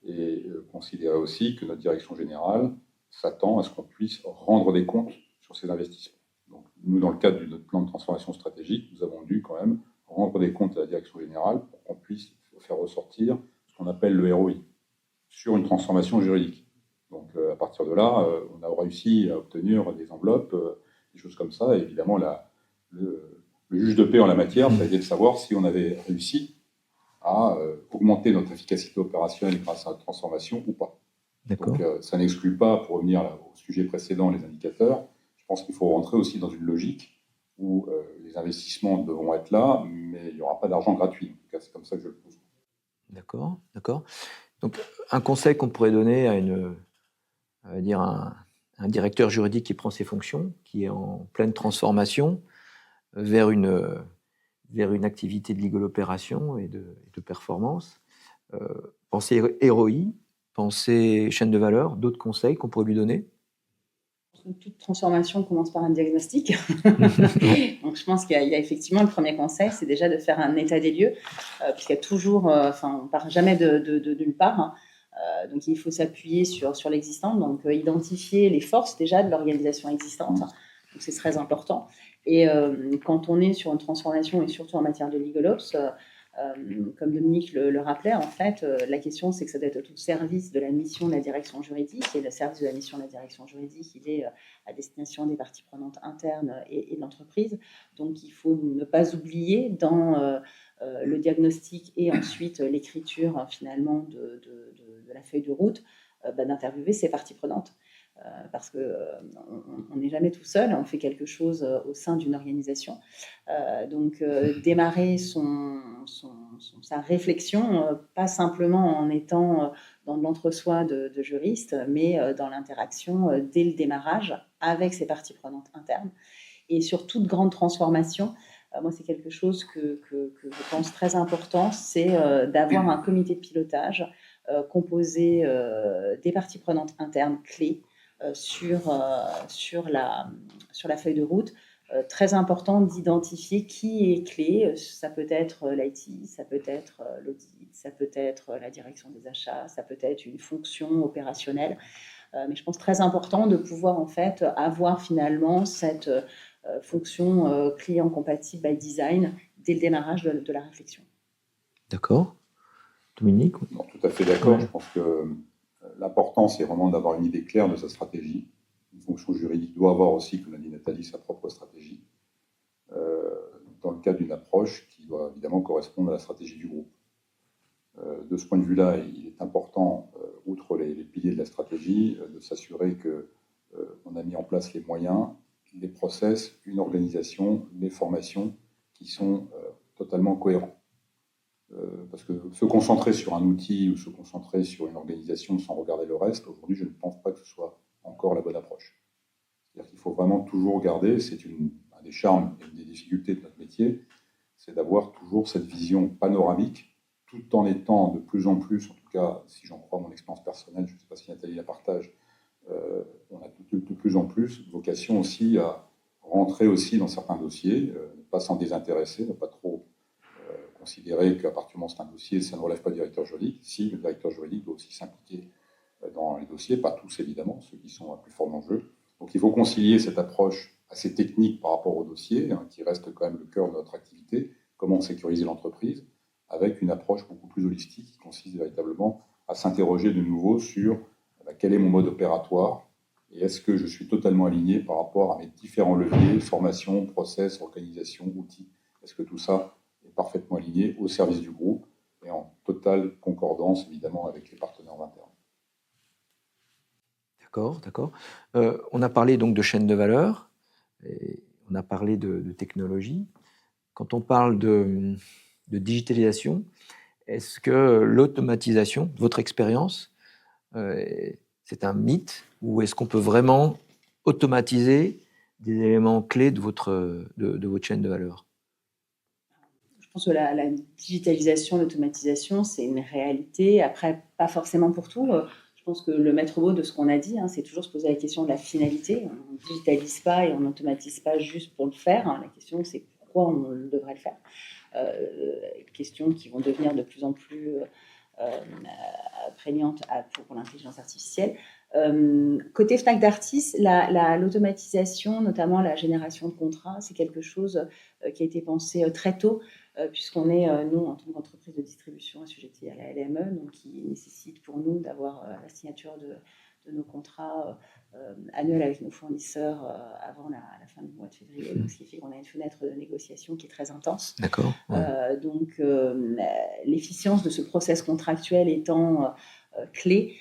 Et considérer aussi que notre direction générale s'attend à ce qu'on puisse rendre des comptes sur ces investissements. Donc, nous, dans le cadre de notre plan de transformation stratégique, nous avons dû quand même rendre des comptes à la direction générale pour qu'on puisse faire ressortir ce qu'on appelle le ROI sur une transformation juridique. Donc, à partir de là, on a réussi à obtenir des enveloppes, des choses comme ça. Et évidemment, le juge de paix en la matière, ça a été de savoir si on avait réussi à augmenter notre efficacité opérationnelle grâce à la transformation ou pas. D'accord. Donc, ça n'exclut pas, pour revenir au sujet précédent, les indicateurs, je pense qu'il faut rentrer aussi dans une logique où les investissements devront être là, mais il n'y aura pas d'argent gratuit. En tout cas, c'est comme ça que je le pose. D'accord. Donc, un conseil qu'on pourrait donner à un directeur juridique qui prend ses fonctions, qui est en pleine transformation vers une activité de legal opération et de performance. Pensez ROI, pensez chaîne de valeur, d'autres conseils qu'on pourrait lui donner? Toute transformation commence par un diagnostic. Donc, je pense qu'il y a effectivement le premier conseil, c'est déjà de faire un état des lieux, puisqu'il y a toujours, on ne part jamais de nulle part. Donc, il faut s'appuyer sur l'existant, donc identifier les forces déjà de l'organisation existante. Donc, c'est très important. Et quand on est sur une transformation, et surtout en matière de legal ops, comme Dominique le rappelait, en fait, la question, c'est que ça doit être au service de la mission de la direction juridique. Et le service de la mission de la direction juridique, il est à destination des parties prenantes internes et de l'entreprise. Donc, il faut ne pas oublier dans le diagnostic et ensuite l'écriture, finalement, de la feuille de route, d'interviewer ces parties prenantes. Parce qu'on n'est jamais tout seul, on fait quelque chose au sein d'une organisation. Donc, démarrer sa réflexion, pas simplement en étant dans l'entre-soi de juriste, mais dans l'interaction dès le démarrage avec ses parties prenantes internes. Et sur toute grande transformation, moi, c'est quelque chose que je pense très important, c'est d'avoir un comité de pilotage composé des parties prenantes internes clés, sur la feuille de route. Très important d'identifier qui est clé. Ça peut être l'IT, ça peut être l'audit, ça peut être la direction des achats, ça peut être une fonction opérationnelle. Mais je pense très important de pouvoir en fait avoir finalement cette fonction client compatible by design dès le démarrage de la réflexion. D'accord. Dominique? Non, tout à fait d'accord. Ouais. Je pense que l'important, c'est vraiment d'avoir une idée claire de sa stratégie. Une fonction juridique doit avoir aussi, comme l'a dit Nathalie, sa propre stratégie, euh, dans le cadre d'une approche qui doit évidemment correspondre à la stratégie du groupe. De ce point de vue-là, il est important, outre les piliers de la stratégie, de s'assurer qu'on a mis en place les moyens, les process, une organisation, les formations qui sont totalement cohérents. Parce que se concentrer sur un outil ou se concentrer sur une organisation sans regarder le reste, aujourd'hui, je ne pense pas que ce soit encore la bonne approche. C'est-à-dire qu'il faut vraiment toujours garder, c'est un des charmes et une des difficultés de notre métier, c'est d'avoir toujours cette vision panoramique, tout en étant de plus en plus, en tout cas, si j'en crois mon expérience personnelle, je ne sais pas si Nathalie la partage, on a de plus en plus vocation aussi à rentrer aussi dans certains dossiers, ne pas s'en désintéresser, ne pas trop considérer qu'à partir du moment où c'est un dossier, ça ne relève pas du directeur juridique. Si, le directeur juridique doit aussi s'impliquer dans les dossiers, pas tous évidemment, ceux qui sont à plus fort enjeu. Donc il faut concilier cette approche assez technique par rapport au dossier, qui reste quand même le cœur de notre activité, comment sécuriser l'entreprise, avec une approche beaucoup plus holistique qui consiste véritablement à s'interroger de nouveau sur quel est mon mode opératoire et est-ce que je suis totalement aligné par rapport à mes différents leviers, formation, process, organisation, outils. Est-ce que tout ça est parfaitement aligné au service du groupe et en totale concordance évidemment avec les partenaires internes. D'accord, d'accord. On a parlé donc de chaîne de valeur, et on a parlé de technologie. Quand on parle de digitalisation, est-ce que l'automatisation, votre expérience, c'est un mythe ou est-ce qu'on peut vraiment automatiser des éléments clés de votre chaîne de valeur? Je pense que la digitalisation, l'automatisation, c'est une réalité. Après, pas forcément pour tout. Je pense que le maître mot de ce qu'on a dit, c'est toujours se poser la question de la finalité. On ne digitalise pas et on n'automatise pas juste pour le faire. La question, c'est pourquoi on devrait le faire. Questions qui vont devenir de plus en plus prégnantes pour l'intelligence artificielle. Côté Fnac Darty, l'automatisation, notamment la génération de contrats, c'est quelque chose qui a été pensé très tôt, puisqu'on est, nous, en tant qu'entreprise de distribution, assujettis à la LME, donc qui nécessite pour nous d'avoir la signature de nos contrats annuels avec nos fournisseurs avant la fin du mois de février. Donc, ce qui fait qu'on a une fenêtre de négociation qui est très intense. D'accord. Ouais. Donc, l'efficience de ce process contractuel étant clé,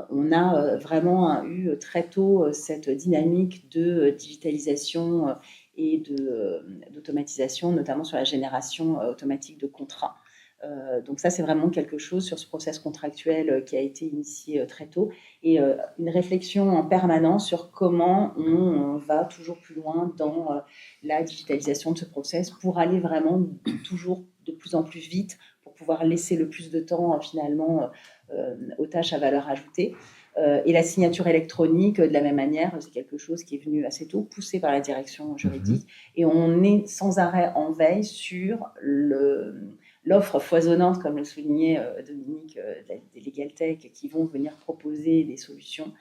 on a vraiment eu très tôt cette dynamique de digitalisation et d'automatisation, notamment sur la génération automatique de contrats. Donc ça, c'est vraiment quelque chose sur ce process contractuel qui a été initié très tôt et une réflexion en permanence sur comment on va toujours plus loin dans la digitalisation de ce process pour aller vraiment toujours de plus en plus vite, pour pouvoir laisser le plus de temps finalement aux tâches à valeur ajoutée. Et la signature électronique, de la même manière, c'est quelque chose qui est venu assez tôt, poussé par la direction juridique. Et on est sans arrêt en veille sur l'offre foisonnante, comme le soulignait Dominique, des Legal Tech, qui vont venir proposer des solutions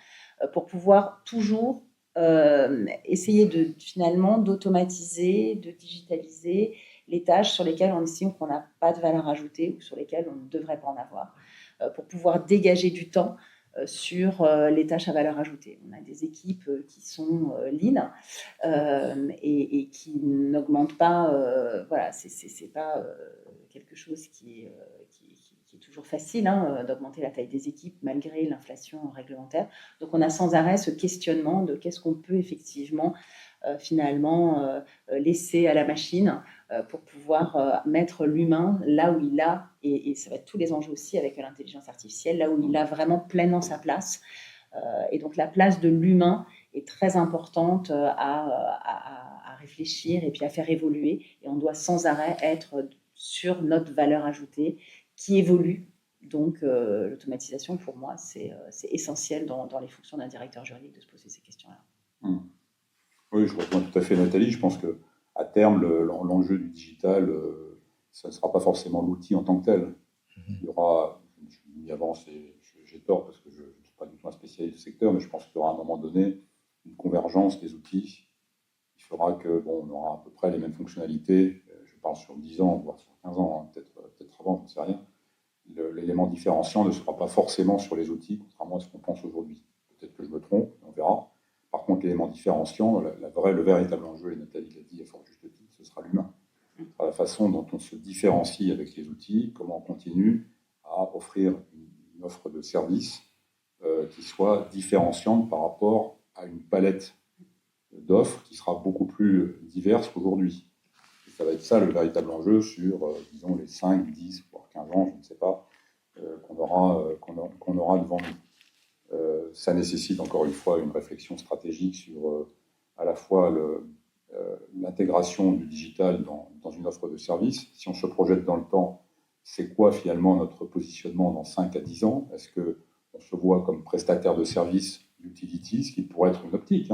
pour pouvoir toujours essayer finalement d'automatiser, de digitaliser les tâches sur lesquelles on estime qu'on n'a pas de valeur ajoutée ou sur lesquelles on ne devrait pas en avoir, pour pouvoir dégager du temps sur les tâches à valeur ajoutée. On a des équipes qui sont lean et qui n'augmentent pas. Voilà, c'est pas quelque chose qui est toujours facile d'augmenter la taille des équipes malgré l'inflation réglementaire. Donc on a sans arrêt ce questionnement de qu'est-ce qu'on peut effectivement finalement laisser à la machine pour pouvoir mettre l'humain là où il a, et ça va être tous les enjeux aussi avec l'intelligence artificielle, là où il a vraiment pleinement sa place. Et donc la place de l'humain est très importante à réfléchir et puis à faire évoluer. Et on doit sans arrêt être sur notre valeur ajoutée qui évolue. Donc l'automatisation, pour moi, c'est essentiel dans les fonctions d'un directeur juridique de se poser ces questions-là. Oui, je rejoins tout à fait Nathalie. Je pense qu'à terme, l'enjeu du digital, ça ne sera pas forcément l'outil en tant que tel. Il y aura, je m'y avance et j'ai tort parce que je ne suis pas du tout un spécialiste du secteur, mais je pense qu'il y aura à un moment donné une convergence des outils qui fera que on aura à peu près les mêmes fonctionnalités. Je parle sur 10 ans, voire sur 15 ans, peut-être avant, j'en sais rien, l'élément différenciant ne sera pas forcément sur les outils, contrairement à ce qu'on pense aujourd'hui. Peut-être que je me trompe, on verra. Par contre, l'élément différenciant, le véritable enjeu, et Nathalie l'a dit à fort juste titre, ce sera l'humain. Ce sera la façon dont on se différencie avec les outils, comment on continue à offrir une offre de service qui soit différenciante par rapport à une palette d'offres qui sera beaucoup plus diverse qu'aujourd'hui. Et ça va être ça le véritable enjeu sur, disons, les 5, 10, voire 15 ans, je ne sais pas, qu'on aura devant nous. Ça nécessite encore une fois une réflexion stratégique sur à la fois l'intégration du digital dans une offre de service. Si on se projette dans le temps, c'est quoi finalement notre positionnement dans 5 à 10 ans? Est-ce qu'on se voit comme prestataire de services utility, ce qui pourrait être une optique,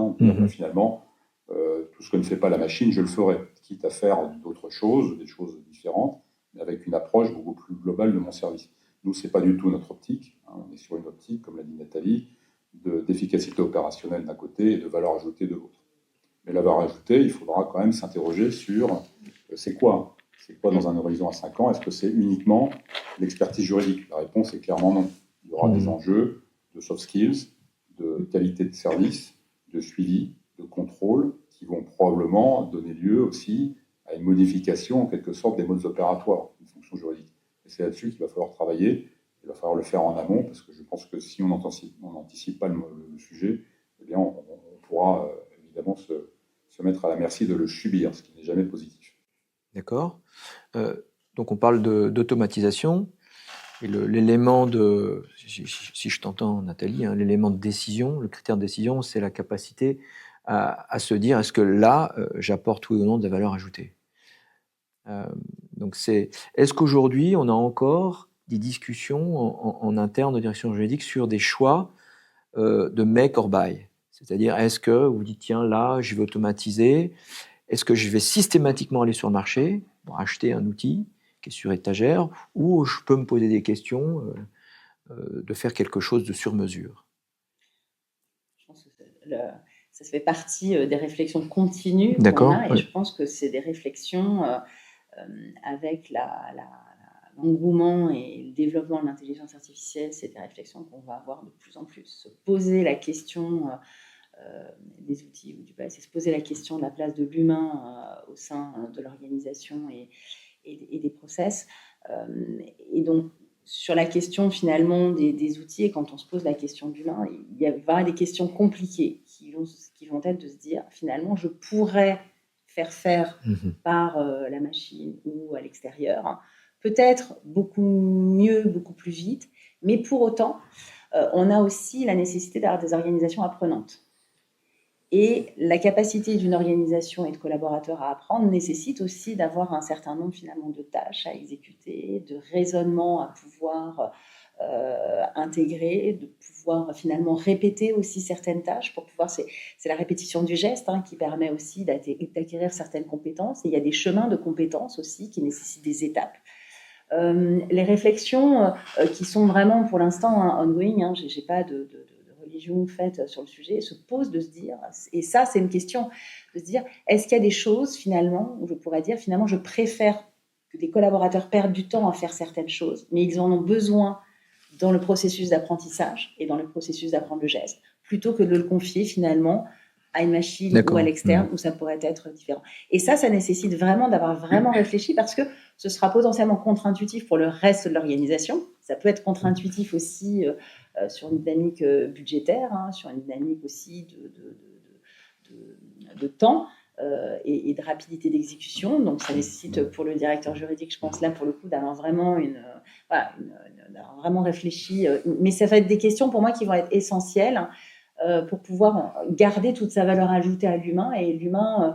finalement, tout ce que ne fait pas la machine, je le ferai, quitte à faire d'autres choses, des choses différentes, mais avec une approche beaucoup plus globale de mon service. Nous, ce n'est pas du tout notre optique. On est sur une optique, comme l'a dit Nathalie, d'efficacité opérationnelle d'un côté et de valeur ajoutée de l'autre. Mais la valeur ajoutée, il faudra quand même s'interroger sur c'est quoi dans un horizon à 5 ans? Est-ce que c'est uniquement l'expertise juridique? La réponse est clairement non. Il y aura des enjeux de soft skills, de qualité de service, de suivi, de contrôle, qui vont probablement donner lieu aussi à une modification, en quelque sorte, des modes opératoires d'une fonction juridique. Et c'est là-dessus qu'il va falloir travailler. Il va falloir le faire en amont, parce que je pense que si on n'anticipe pas le sujet, eh bien, on pourra évidemment se mettre à la merci de le subir, ce qui n'est jamais positif. D'accord. Donc on parle d'automatisation. Et l'élément de, si je t'entends Nathalie, l'élément de décision, le critère de décision, c'est la capacité à se dire est-ce que là, j'apporte oui ou non de la valeur ajoutée. Donc est-ce qu'aujourd'hui, on a encore des discussions en interne de direction juridique sur des choix de make or buy? C'est-à-dire, est-ce que vous dites, tiens, là, je vais automatiser, est-ce que je vais systématiquement aller sur le marché pour acheter un outil qui est sur étagère, ou je peux me poser des questions de faire quelque chose de sur mesure? Je pense que ça fait partie des réflexions continues D'accord, qu'on a, et je pense que c'est des réflexions avec l'engouement et le développement de l'intelligence artificielle, c'est des réflexions qu'on va avoir de plus en plus. Se poser la question des outils ou du bas, c'est se poser la question de la place de l'humain au sein de l'organisation et des process. Et donc, sur la question finalement des outils, et quand on se pose la question de l'humain, il y a des questions compliquées qui vont être de se dire, finalement, je pourrais faire par la machine ou à l'extérieur, peut-être beaucoup mieux, beaucoup plus vite, mais pour autant, on a aussi la nécessité d'avoir des organisations apprenantes. Et la capacité d'une organisation et de collaborateurs à apprendre nécessite aussi d'avoir un certain nombre finalement de tâches à exécuter, de raisonnements à pouvoir intégrer, de pouvoir finalement répéter aussi certaines tâches pour pouvoir. C'est la répétition du geste qui permet aussi d'acquérir certaines compétences. Et il y a des chemins de compétences aussi qui nécessitent des étapes. Les réflexions qui sont vraiment pour l'instant ongoing, j'ai pas de religion faite sur le sujet, se pose de se dire, et ça c'est une question, de se dire, est-ce qu'il y a des choses finalement, où je pourrais dire finalement je préfère que des collaborateurs perdent du temps à faire certaines choses, mais ils en ont besoin dans le processus d'apprentissage et dans le processus d'apprendre le geste, plutôt que de le confier finalement à une machine ou à l'externe, où ça pourrait être différent. Et ça nécessite vraiment d'avoir vraiment réfléchi, parce que ce sera potentiellement contre-intuitif pour le reste de l'organisation. Ça peut être contre-intuitif aussi sur une dynamique budgétaire, sur une dynamique aussi de temps et de rapidité d'exécution. Donc ça nécessite pour le directeur juridique, je pense là pour le coup, d'avoir vraiment d'avoir vraiment réfléchi. Mais ça va être des questions pour moi qui vont être essentielles pour pouvoir garder toute sa valeur ajoutée à l'humain. Et l'humain,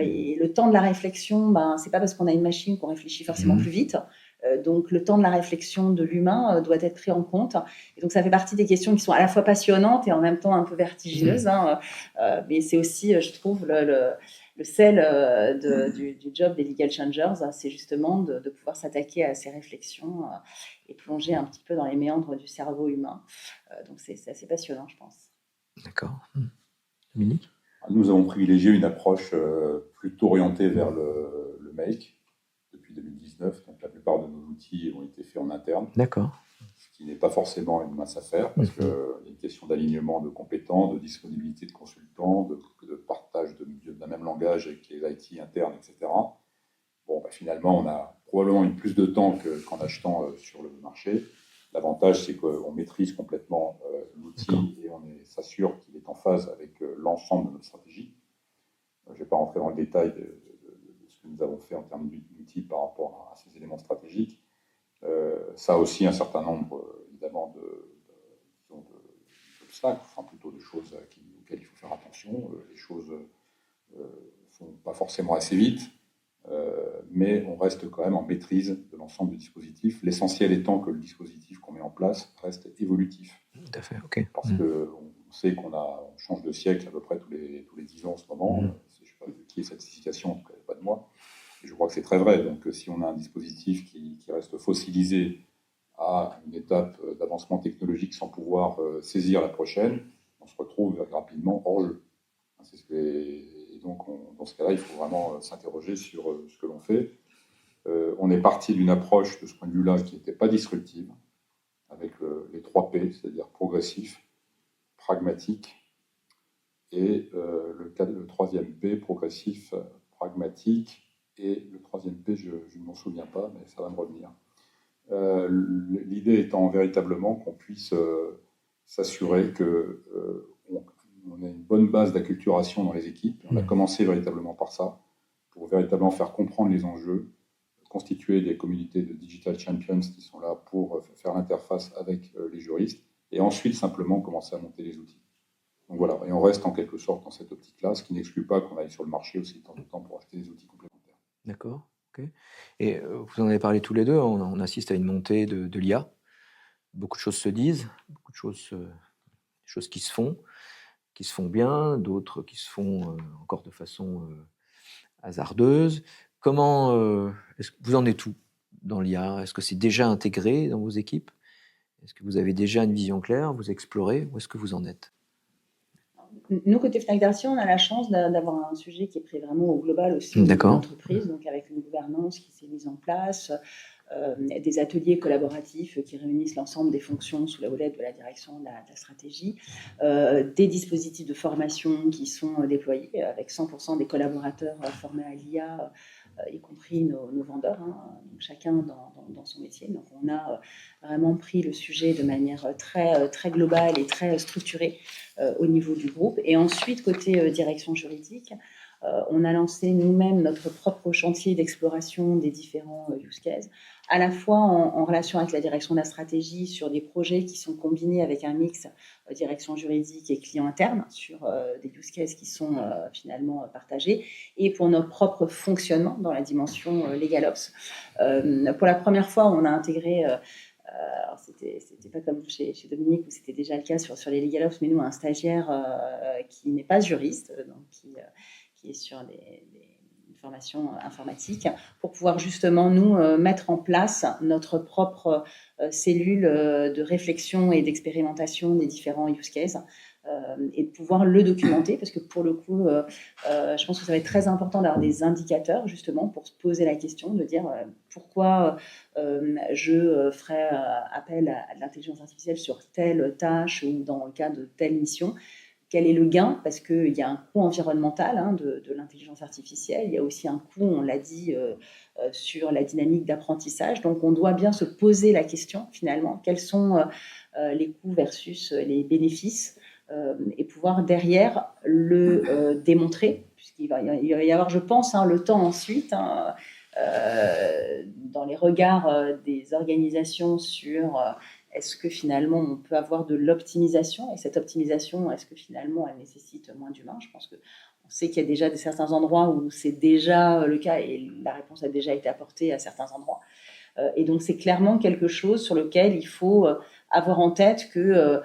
et le temps de la réflexion, c'est pas parce qu'on a une machine qu'on réfléchit forcément plus vite. Donc le temps de la réflexion de l'humain doit être pris en compte. Et donc ça fait partie des questions qui sont à la fois passionnantes et en même temps un peu vertigineuses. Mais c'est aussi, je trouve, le sel du job des legal changers, c'est justement de pouvoir s'attaquer à ces réflexions et plonger un petit peu dans les méandres du cerveau humain. Donc c'est assez passionnant, je pense. D'accord. Dominique ? Nous avons privilégié une approche plutôt orientée vers le make depuis 2019. Donc la plupart de nos d'outils ont été faits en interne, D'accord. ce qui n'est pas forcément une mince affaire, parce qu'il y a une question d'alignement de compétences, de disponibilité de consultants, de partage d'un même langage avec les IT internes, etc. Bon, finalement, on a probablement eu plus de temps qu'en achetant sur le marché. L'avantage, c'est qu'on maîtrise complètement l'outil et on s'assure qu'il est en phase avec l'ensemble de notre stratégie. Je ne vais pas rentrer dans le détail de ce que nous avons fait en termes d'outils par rapport à ces éléments stratégiques. Ça a aussi un certain nombre, évidemment, d'obstacles, enfin plutôt de choses auxquelles il faut faire attention. Les choses ne font pas forcément assez vite. Mais on reste quand même en maîtrise de l'ensemble du dispositif. L'essentiel étant que le dispositif qu'on met en place reste évolutif. Tout à fait, ok. Parce qu'on sait qu'on change de siècle à peu près tous les 10 ans en ce moment. Je ne sais pas de qui est cette certification, en tout cas pas de moi. Et je crois que c'est très vrai. Donc si on a un dispositif qui reste fossilisé à une étape d'avancement technologique sans pouvoir saisir la prochaine, on se retrouve rapidement hors jeu. C'est et donc, dans ce cas-là, il faut vraiment s'interroger sur ce que l'on fait. On est parti d'une approche, de ce point de vue-là, qui n'était pas disruptive, avec les 3 P, c'est-à-dire progressif, pragmatique, et le 3e P, progressif, pragmatique, et le 3e P, je ne m'en souviens pas, mais ça va me revenir. L'idée étant véritablement qu'on puisse s'assurer qu'on a une bonne base d'acculturation dans les équipes. On a commencé véritablement par ça, pour véritablement faire comprendre les enjeux, constituer des communautés de digital champions qui sont là pour faire l'interface avec les juristes, et ensuite simplement commencer à monter les outils. Donc voilà, et on reste en quelque sorte dans cette optique-là, ce qui n'exclut pas qu'on aille sur le marché aussi de temps en temps pour acheter des outils complémentaires. D'accord, ok. Et vous en avez parlé tous les deux, on assiste à une montée de l'IA. Beaucoup de choses se disent, beaucoup de choses qui se font bien, d'autres qui se font encore de façon hasardeuse. Comment est-ce que vous en êtes où dans l'IA? Est-ce que c'est déjà intégré dans vos équipes? Est-ce que vous avez déjà une vision claire? Vous explorez? Où est-ce que vous en êtes? Nous, côté Fnac Darty, on a la chance d'avoir un sujet qui est pris vraiment au global aussi de l'entreprise, donc avec une gouvernance qui s'est mise en place, des ateliers collaboratifs qui réunissent l'ensemble des fonctions sous la houlette de la direction de la stratégie, des dispositifs de formation qui sont déployés avec 100% des collaborateurs formés à l'IA, y compris nos vendeurs, donc chacun dans son métier. Donc on a vraiment pris le sujet de manière très globale et très structurée au niveau du groupe. Et ensuite, côté direction juridique, on a lancé nous-mêmes notre propre chantier d'exploration des différents use cases, à la fois en relation avec la direction de la stratégie sur des projets qui sont combinés avec un mix direction juridique et client interne sur des use cases qui sont finalement partagés, et pour notre propre fonctionnement dans la dimension LegalOps. Pour la première fois, on a intégré... alors c'était pas comme chez Dominique où c'était déjà le cas sur les LegalOps, mais nous, un stagiaire qui n'est pas juriste, donc qui est sur une formation informatique, pour pouvoir justement nous mettre en place notre propre cellule de réflexion et d'expérimentation des différents use cases, et de pouvoir le documenter, parce que pour le coup, je pense que ça va être très important d'avoir des indicateurs justement pour se poser la question, de dire pourquoi je ferai appel à de l'intelligence artificielle sur telle tâche ou dans le cas de telle mission. Quel est le gain? Parce qu'il y a un coût environnemental de l'intelligence artificielle. Il y a aussi un coût, on l'a dit, sur la dynamique d'apprentissage. Donc, on doit bien se poser la question, finalement, quels sont les coûts versus les bénéfices, et pouvoir derrière le démontrer, puisqu'il va y avoir, je pense, le temps ensuite, dans les regards des organisations sur... est-ce que finalement on peut avoir de l'optimisation, et cette optimisation, est-ce que finalement elle nécessite moins d'humains? Je pense qu'on sait qu'il y a déjà certains endroits où c'est déjà le cas, et la réponse a déjà été apportée à certains endroits. Et donc c'est clairement quelque chose sur lequel il faut avoir en tête que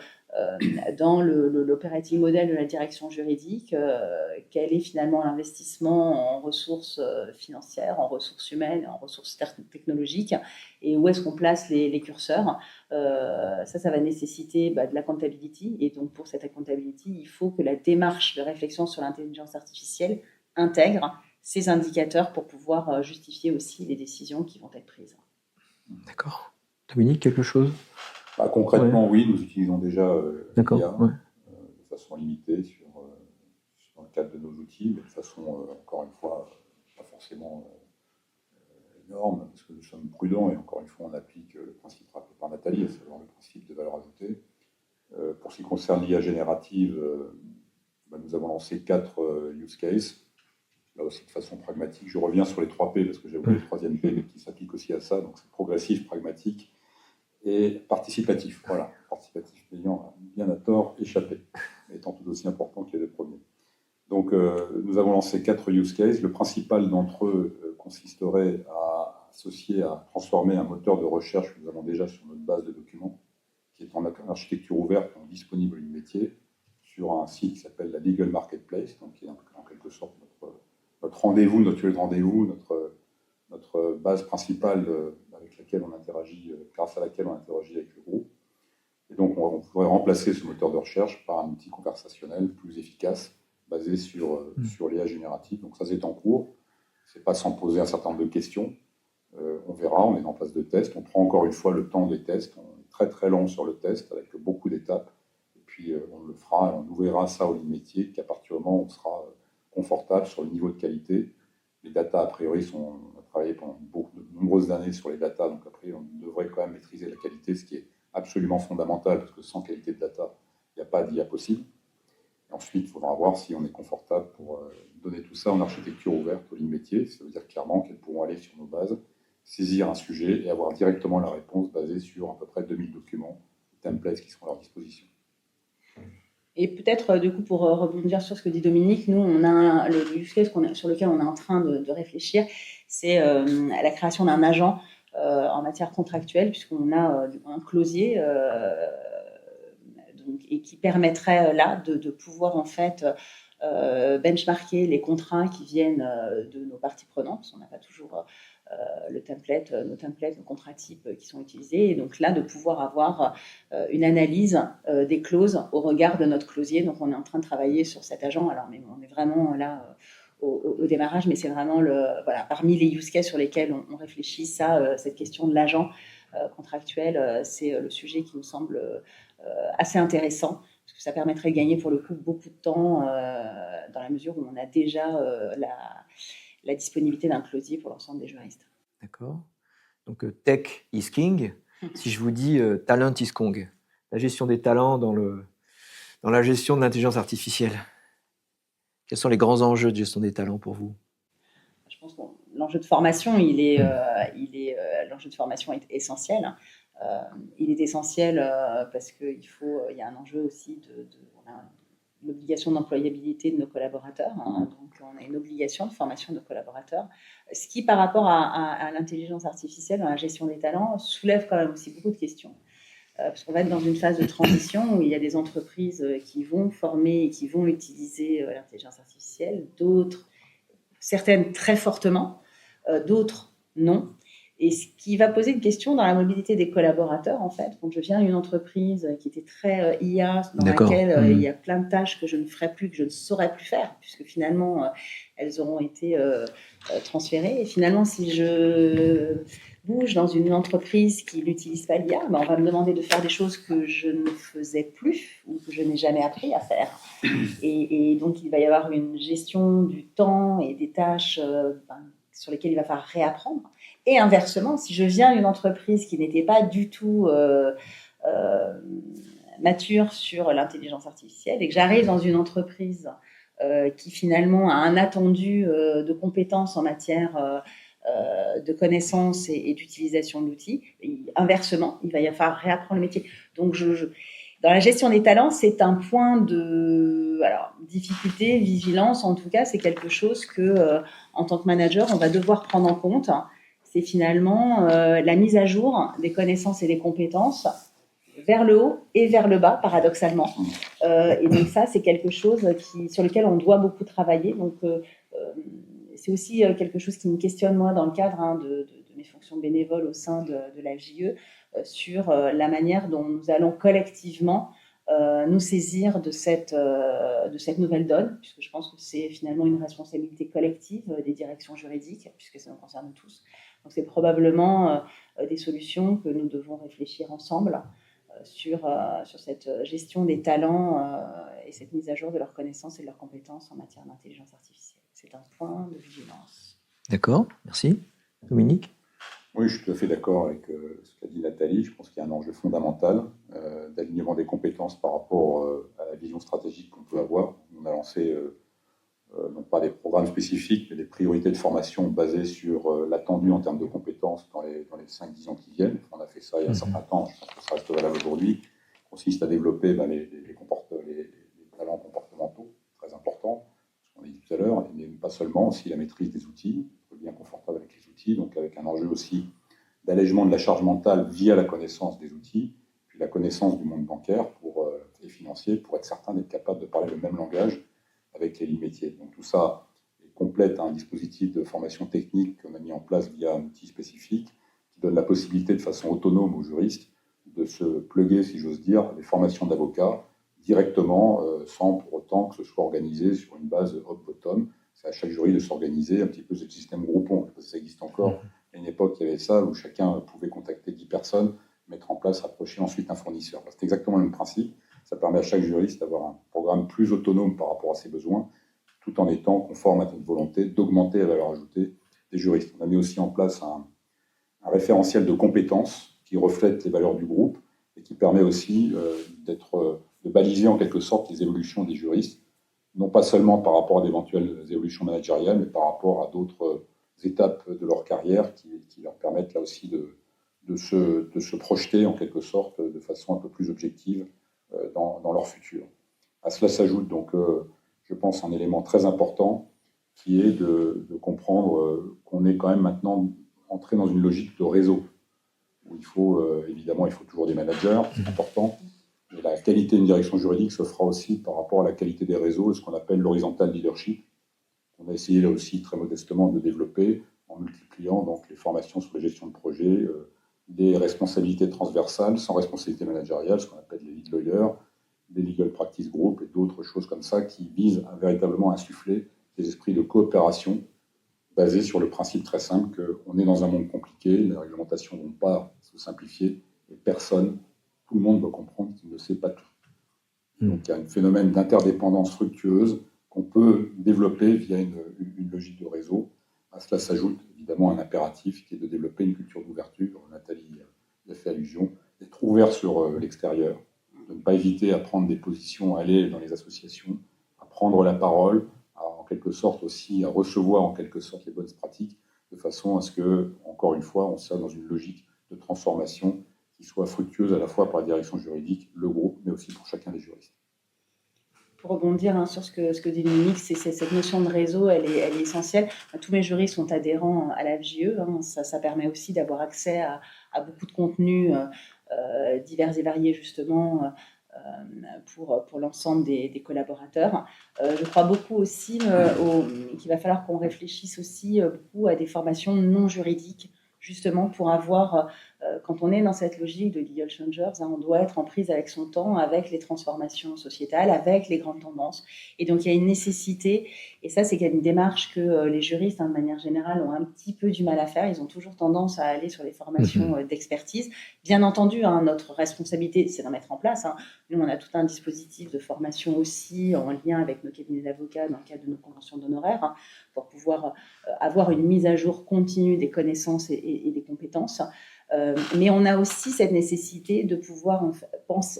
dans l'operating model de la direction juridique, quel est finalement l'investissement en ressources financières, en ressources humaines, en ressources technologiques, et où est-ce qu'on place les curseurs. Ça va nécessiter de l'accountability, et donc pour cette accountability, il faut que la démarche de réflexion sur l'intelligence artificielle intègre ces indicateurs pour pouvoir justifier aussi les décisions qui vont être prises. D'accord. Dominique, quelque chose? Concrètement, oui, nous utilisons déjà D'accord. l'IA Ouais. de façon limitée dans le cadre de nos outils, mais de façon, encore une fois, pas forcément énorme, parce que nous sommes prudents et encore une fois, on applique le principe rappelé par Nathalie, à savoir le principe de valeur ajoutée. Pour ce qui concerne l'IA générative, nous avons lancé 4 use cases. Là aussi, de façon pragmatique, je reviens sur les 3 P parce que j'ai oublié le troisième P, mais qui s'applique aussi à ça. Donc, c'est progressif, pragmatique et participatif. Voilà, participatif ayant bien à tort échappé, étant tout aussi important que les 2 premiers. Donc, nous avons lancé 4 use cases. Le principal d'entre eux consisterait à associer, à transformer un moteur de recherche que nous avons déjà sur notre base de documents, qui est en architecture ouverte, donc disponible au métier, sur un site qui s'appelle la Legal Marketplace, donc qui est en quelque sorte notre rendez-vous, notre lieu de rendez-vous, notre base principale avec laquelle on interagit, grâce à laquelle on interagit avec le groupe. Et donc, on pourrait remplacer ce moteur de recherche par un outil conversationnel plus efficace, basé sur l'IA générative. Donc, ça, c'est en cours. Ce n'est pas sans poser un certain nombre de questions. On verra, on est en phase de test. On prend encore une fois le temps des tests. On est très, très long sur le test, avec beaucoup d'étapes. Et puis, on le fera et on ouvrira ça au métier, qu'à partir du moment où on sera confortable sur le niveau de qualité. Les datas, a priori, on a travaillé pendant de nombreuses années sur les datas, donc après, on devrait quand même maîtriser la qualité, ce qui est absolument fondamental, parce que sans qualité de data, il n'y a pas d'IA possible. Et ensuite, il faudra voir si on est confortable pour donner tout ça en architecture ouverte aux lignes métiers. Ça veut dire clairement qu'elles pourront aller sur nos bases, saisir un sujet et avoir directement la réponse basée sur à peu près 2000 documents, templates qui seront à leur disposition. Et peut-être, du coup, pour rebondir sur ce que dit Dominique, nous, on a le use case sur lequel on est en train de réfléchir, c'est la création d'un agent en matière contractuelle, puisqu'on a un closier et qui permettrait là de pouvoir en fait benchmarker les contrats qui viennent de nos parties prenantes, parce qu'on n'a pas toujours nos templates, nos contrats types qui sont utilisés, et donc là de pouvoir avoir une analyse des clauses au regard de notre closier. Donc on est en train de travailler sur cet agent. Alors mais on est vraiment là au démarrage, mais c'est vraiment parmi les use cases sur lesquels on réfléchit, cette question de l'agent contractuel, c'est le sujet qui nous semble assez intéressant, parce que ça permettrait de gagner pour le coup beaucoup de temps dans la mesure où on a déjà la disponibilité d'un closier pour l'ensemble des juristes. D'accord. Donc tech is king. Si je vous dis talent is kong, la gestion des talents dans la gestion de l'intelligence artificielle, quels sont les grands enjeux de gestion des talents pour vous? Je pense que l'enjeu de formation, l'enjeu de formation est essentiel. Il est essentiel parce qu'il y a un enjeu aussi on a une obligation d'employabilité de nos collaborateurs, hein, donc on a une obligation de formation de nos collaborateurs, ce qui par rapport à l'intelligence artificielle dans la gestion des talents soulève quand même aussi beaucoup de questions. Parce qu'on va être dans une phase de transition où il y a des entreprises qui vont former et qui vont utiliser l'intelligence artificielle, certaines très fortement, d'autres non. Et ce qui va poser une question dans la mobilité des collaborateurs, en fait. Quand je viens d'une entreprise qui était très IA, dans laquelle il y a plein de tâches que je ne ferai plus, que je ne saurais plus faire, puisque finalement, elles auront été transférées. Et finalement, si je bouge dans une entreprise qui n'utilise pas l'IA, on va me demander de faire des choses que je ne faisais plus ou que je n'ai jamais appris à faire. Et donc, il va y avoir une gestion du temps et des tâches sur lesquelles il va falloir réapprendre. Et inversement, si je viens d'une entreprise qui n'était pas du tout mature sur l'intelligence artificielle et que j'arrive dans une entreprise qui finalement a un attendu de compétences en matière de connaissances et d'utilisation de l'outil, inversement, il va y falloir réapprendre le métier. Donc, dans la gestion des talents, c'est un point de difficulté, vigilance. En tout cas, c'est quelque chose que, en tant que manager, on va devoir prendre en compte. C'est finalement la mise à jour des connaissances et des compétences vers le haut et vers le bas, paradoxalement. Et donc ça, c'est quelque chose sur lequel on doit beaucoup travailler. Donc, c'est aussi quelque chose qui me questionne, moi, dans le cadre de mes fonctions bénévoles au sein de la JE, sur la manière dont nous allons collectivement nous saisir de cette nouvelle donne, puisque je pense que c'est finalement une responsabilité collective des directions juridiques, puisque ça nous concerne tous. Donc c'est probablement des solutions que nous devons réfléchir ensemble sur cette gestion des talents et cette mise à jour de leurs connaissances et de leurs compétences en matière d'intelligence artificielle. C'est un point de vigilance. D'accord, merci. Dominique? Oui, je suis tout à fait d'accord avec ce qu'a dit Nathalie. Je pense qu'il y a un enjeu fondamental d'alignement des compétences par rapport à la vision stratégique qu'on peut avoir. On a lancé non pas des programmes spécifiques, mais des priorités de formation basées sur l'attendu en termes de compétences dans les 5-10 ans qui viennent. On a fait ça il y a un certain temps, je pense que ça reste valable aujourd'hui. Consiste à développer les talents comportementaux, très importants, ce qu'on a dit tout à l'heure, mais pas seulement, aussi la maîtrise des outils, être bien confortable avec les outils, donc avec un enjeu aussi d'allègement de la charge mentale via la connaissance des outils, puis la connaissance du monde bancaire et financier, pour être certain d'être capable de parler le même langage avec les lits métiers. Donc tout ça complète un dispositif de formation technique qu'on a mis en place via un outil spécifique qui donne la possibilité de façon autonome aux juristes de se plugger, si j'ose dire, les formations d'avocats directement, sans pour autant que ce soit organisé sur une base top-bottom. C'est à chaque jury de s'organiser, un petit peu ce système Groupon, parce que ça existe encore. À une époque, il y avait ça, où chacun pouvait contacter 10 personnes, mettre en place, rapprocher ensuite un fournisseur. C'est exactement le même principe. Ça permet à chaque juriste d'avoir un programme plus autonome par rapport à ses besoins, tout en étant conforme à notre volonté d'augmenter la valeur ajoutée des juristes. On a mis aussi en place un référentiel de compétences qui reflète les valeurs du groupe et qui permet aussi de baliser en quelque sorte les évolutions des juristes, non pas seulement par rapport à d'éventuelles évolutions managériales, mais par rapport à d'autres étapes de leur carrière qui leur permettent là aussi de se projeter en quelque sorte de façon un peu plus objective dans leur futur. À cela s'ajoute donc, je pense, un élément très important qui est de comprendre qu'on est quand même maintenant entré dans une logique de réseau, où évidemment, il faut toujours des managers, c'est important, mais la qualité d'une direction juridique se fera aussi par rapport à la qualité des réseaux, ce qu'on appelle l'horizontal leadership. On a essayé là aussi très modestement de développer en multipliant donc les formations sur la gestion de projet, des responsabilités transversales sans responsabilité managériale, ce qu'on appelle les lead lawyers, des legal practice group et d'autres choses comme ça qui visent à véritablement insuffler des esprits de coopération basés sur le principe très simple qu'on est dans un monde compliqué, les réglementations ne vont pas se simplifier et tout le monde doit comprendre qu'il ne sait pas tout. Donc il y a un phénomène d'interdépendance fructueuse qu'on peut développer via une logique de réseau. À cela s'ajoute évidemment un impératif qui est de développer une culture d'ouverture. Nathalie y a fait allusion, d'être ouvert sur l'extérieur, de ne pas hésiter à prendre des positions, à aller dans les associations, à prendre la parole, en quelque sorte aussi à recevoir en quelque sorte les bonnes pratiques, de façon à ce que, encore une fois, on soit dans une logique de transformation qui soit fructueuse à la fois pour la direction juridique, le groupe, mais aussi pour chacun des juristes. Pour rebondir sur ce que dit Dominique, c'est cette notion de réseau, elle est essentielle. Tous mes juristes sont adhérents à la FJE. Ça permet aussi d'avoir accès à beaucoup de contenus divers et variés, justement, pour l'ensemble des collaborateurs. Je crois beaucoup aussi qu'il va falloir qu'on réfléchisse aussi beaucoup à des formations non juridiques, justement pour avoir, quand on est dans cette logique de legal changers, on doit être en prise avec son temps, avec les transformations sociétales, avec les grandes tendances. Et donc, il y a une nécessité, et ça, c'est qu'il y a une démarche que les juristes, de manière générale, ont un petit peu du mal à faire. Ils ont toujours tendance à aller sur les formations d'expertise. Bien entendu, notre responsabilité, c'est d'en mettre en place. Nous, on a tout un dispositif de formation aussi en lien avec nos cabinets d'avocats dans le cadre de nos conventions d'honoraires pour pouvoir avoir une mise à jour continue des connaissances et des compétences. Mais on a aussi cette nécessité de pouvoir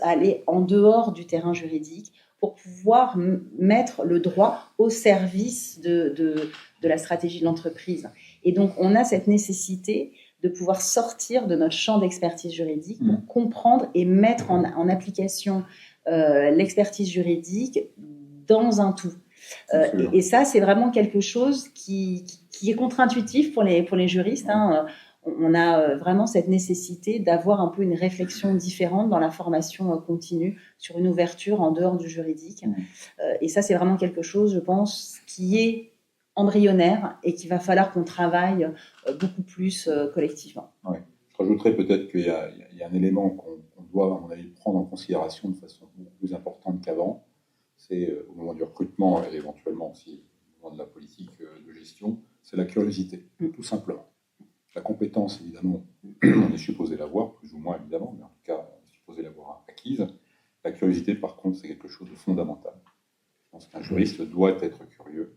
aller en dehors du terrain juridique pour pouvoir mettre le droit au service de la stratégie de l'entreprise. Et donc, on a cette nécessité de pouvoir sortir de notre champ d'expertise juridique pour comprendre et mettre en application l'expertise juridique dans un tout. Et ça, c'est vraiment quelque chose qui est contre-intuitif pour les juristes. On a vraiment cette nécessité d'avoir un peu une réflexion différente dans la formation continue sur une ouverture en dehors du juridique. Et ça, c'est vraiment quelque chose, je pense, qui est embryonnaire et qu'il va falloir qu'on travaille beaucoup plus collectivement. Oui. Je rajouterais peut-être qu'il y a un élément qu'on doit, à mon avis, prendre en considération de façon beaucoup plus importante qu'avant. C'est au moment du recrutement et éventuellement aussi au moment de la politique de gestion, c'est la curiosité, tout simplement. La compétence, évidemment, on est supposé l'avoir, plus ou moins évidemment, mais en tout cas, on est supposé l'avoir acquise. La curiosité, par contre, c'est quelque chose de fondamental. Je pense qu'un juriste doit être curieux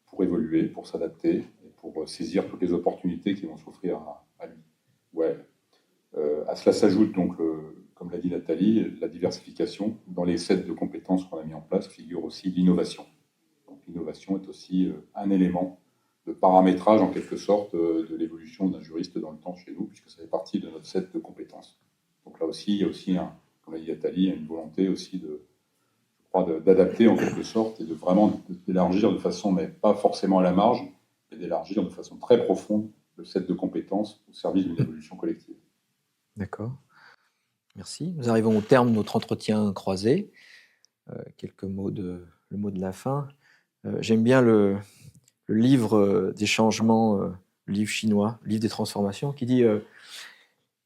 pour évoluer, pour s'adapter et pour saisir toutes les opportunités qui vont s'offrir à lui. Ouais. À cela s'ajoute donc, comme l'a dit Nathalie, la diversification. Dans les sets de compétences qu'on a mis en place figure aussi l'innovation. Donc l'innovation est aussi un élément de paramétrage en quelque sorte de l'évolution d'un juriste dans le temps chez nous, puisque ça fait partie de notre set de compétences. Donc là aussi, il y a aussi, comme l'a dit Nathalie, une volonté aussi d'adapter en quelque sorte et de vraiment d'élargir de façon, mais pas forcément à la marge, mais d'élargir de façon très profonde le set de compétences au service d'une évolution collective. D'accord. Merci. Nous arrivons au terme de notre entretien croisé. Le mot de la fin. J'aime bien le livre des changements, le livre chinois, le livre des transformations, qui dit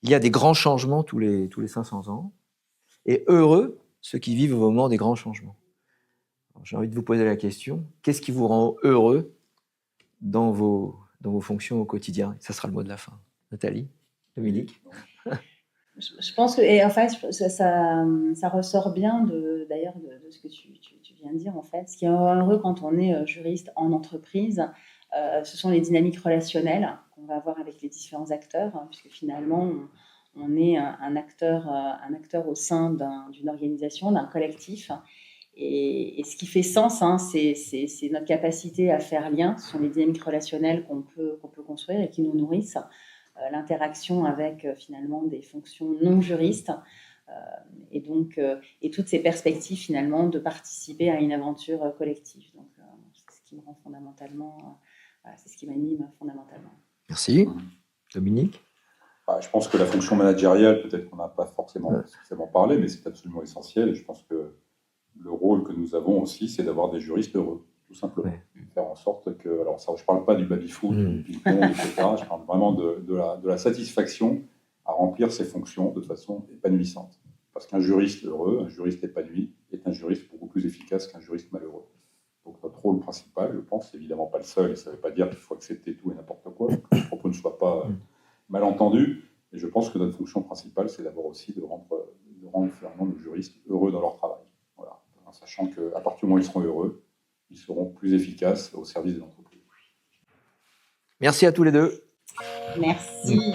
il y a des grands changements tous les 500 ans, et heureux ceux qui vivent au moment des grands changements. Alors, j'ai envie de vous poser la question, qu'est-ce qui vous rend heureux dans vos fonctions au quotidien? Ça sera le mot de la fin. Nathalie, Dominique? Je pense que, et en fait, ça ressort bien d'ailleurs de ce que tu viens de dire, en fait. Ce qui est heureux quand on est juriste en entreprise, ce sont les dynamiques relationnelles qu'on va avoir avec les différents acteurs, hein, puisque finalement, on est un acteur au sein d'une organisation, d'un collectif. Et ce qui fait sens, hein, c'est notre capacité à faire lien. Ce sont les dynamiques relationnelles qu'on peut construire et qui nous nourrissent. L'interaction avec finalement des fonctions non juristes et donc toutes ces perspectives finalement de participer à une aventure collective. Donc c'est ce qui me rend fondamentalement, c'est ce qui m'anime fondamentalement. Merci. Dominique? Je pense que la fonction managériale, peut-être qu'on n'a pas forcément parlé, mais c'est absolument essentiel. Et je pense que le rôle que nous avons aussi, c'est d'avoir des juristes heureux, tout simplement. Ouais. Faire en sorte que, alors ça, je ne parle pas du baby-foot, du ping-pong, etc. Je parle vraiment de la satisfaction à remplir ses fonctions de façon épanouissante. Parce qu'un juriste heureux, un juriste épanoui, est un juriste beaucoup plus efficace qu'un juriste malheureux. Donc notre rôle principal, je pense, c'est évidemment pas le seul, et ça ne veut pas dire qu'il faut accepter tout et n'importe quoi, que les propos ne soient pas mal entendus, mais je pense que notre fonction principale, c'est d'abord aussi de rendre finalement nos juristes heureux dans leur travail. Voilà. En sachant qu'à partir du moment où ils seront heureux, ils seront plus efficaces au service de l'entreprise. Merci à tous les deux. Merci.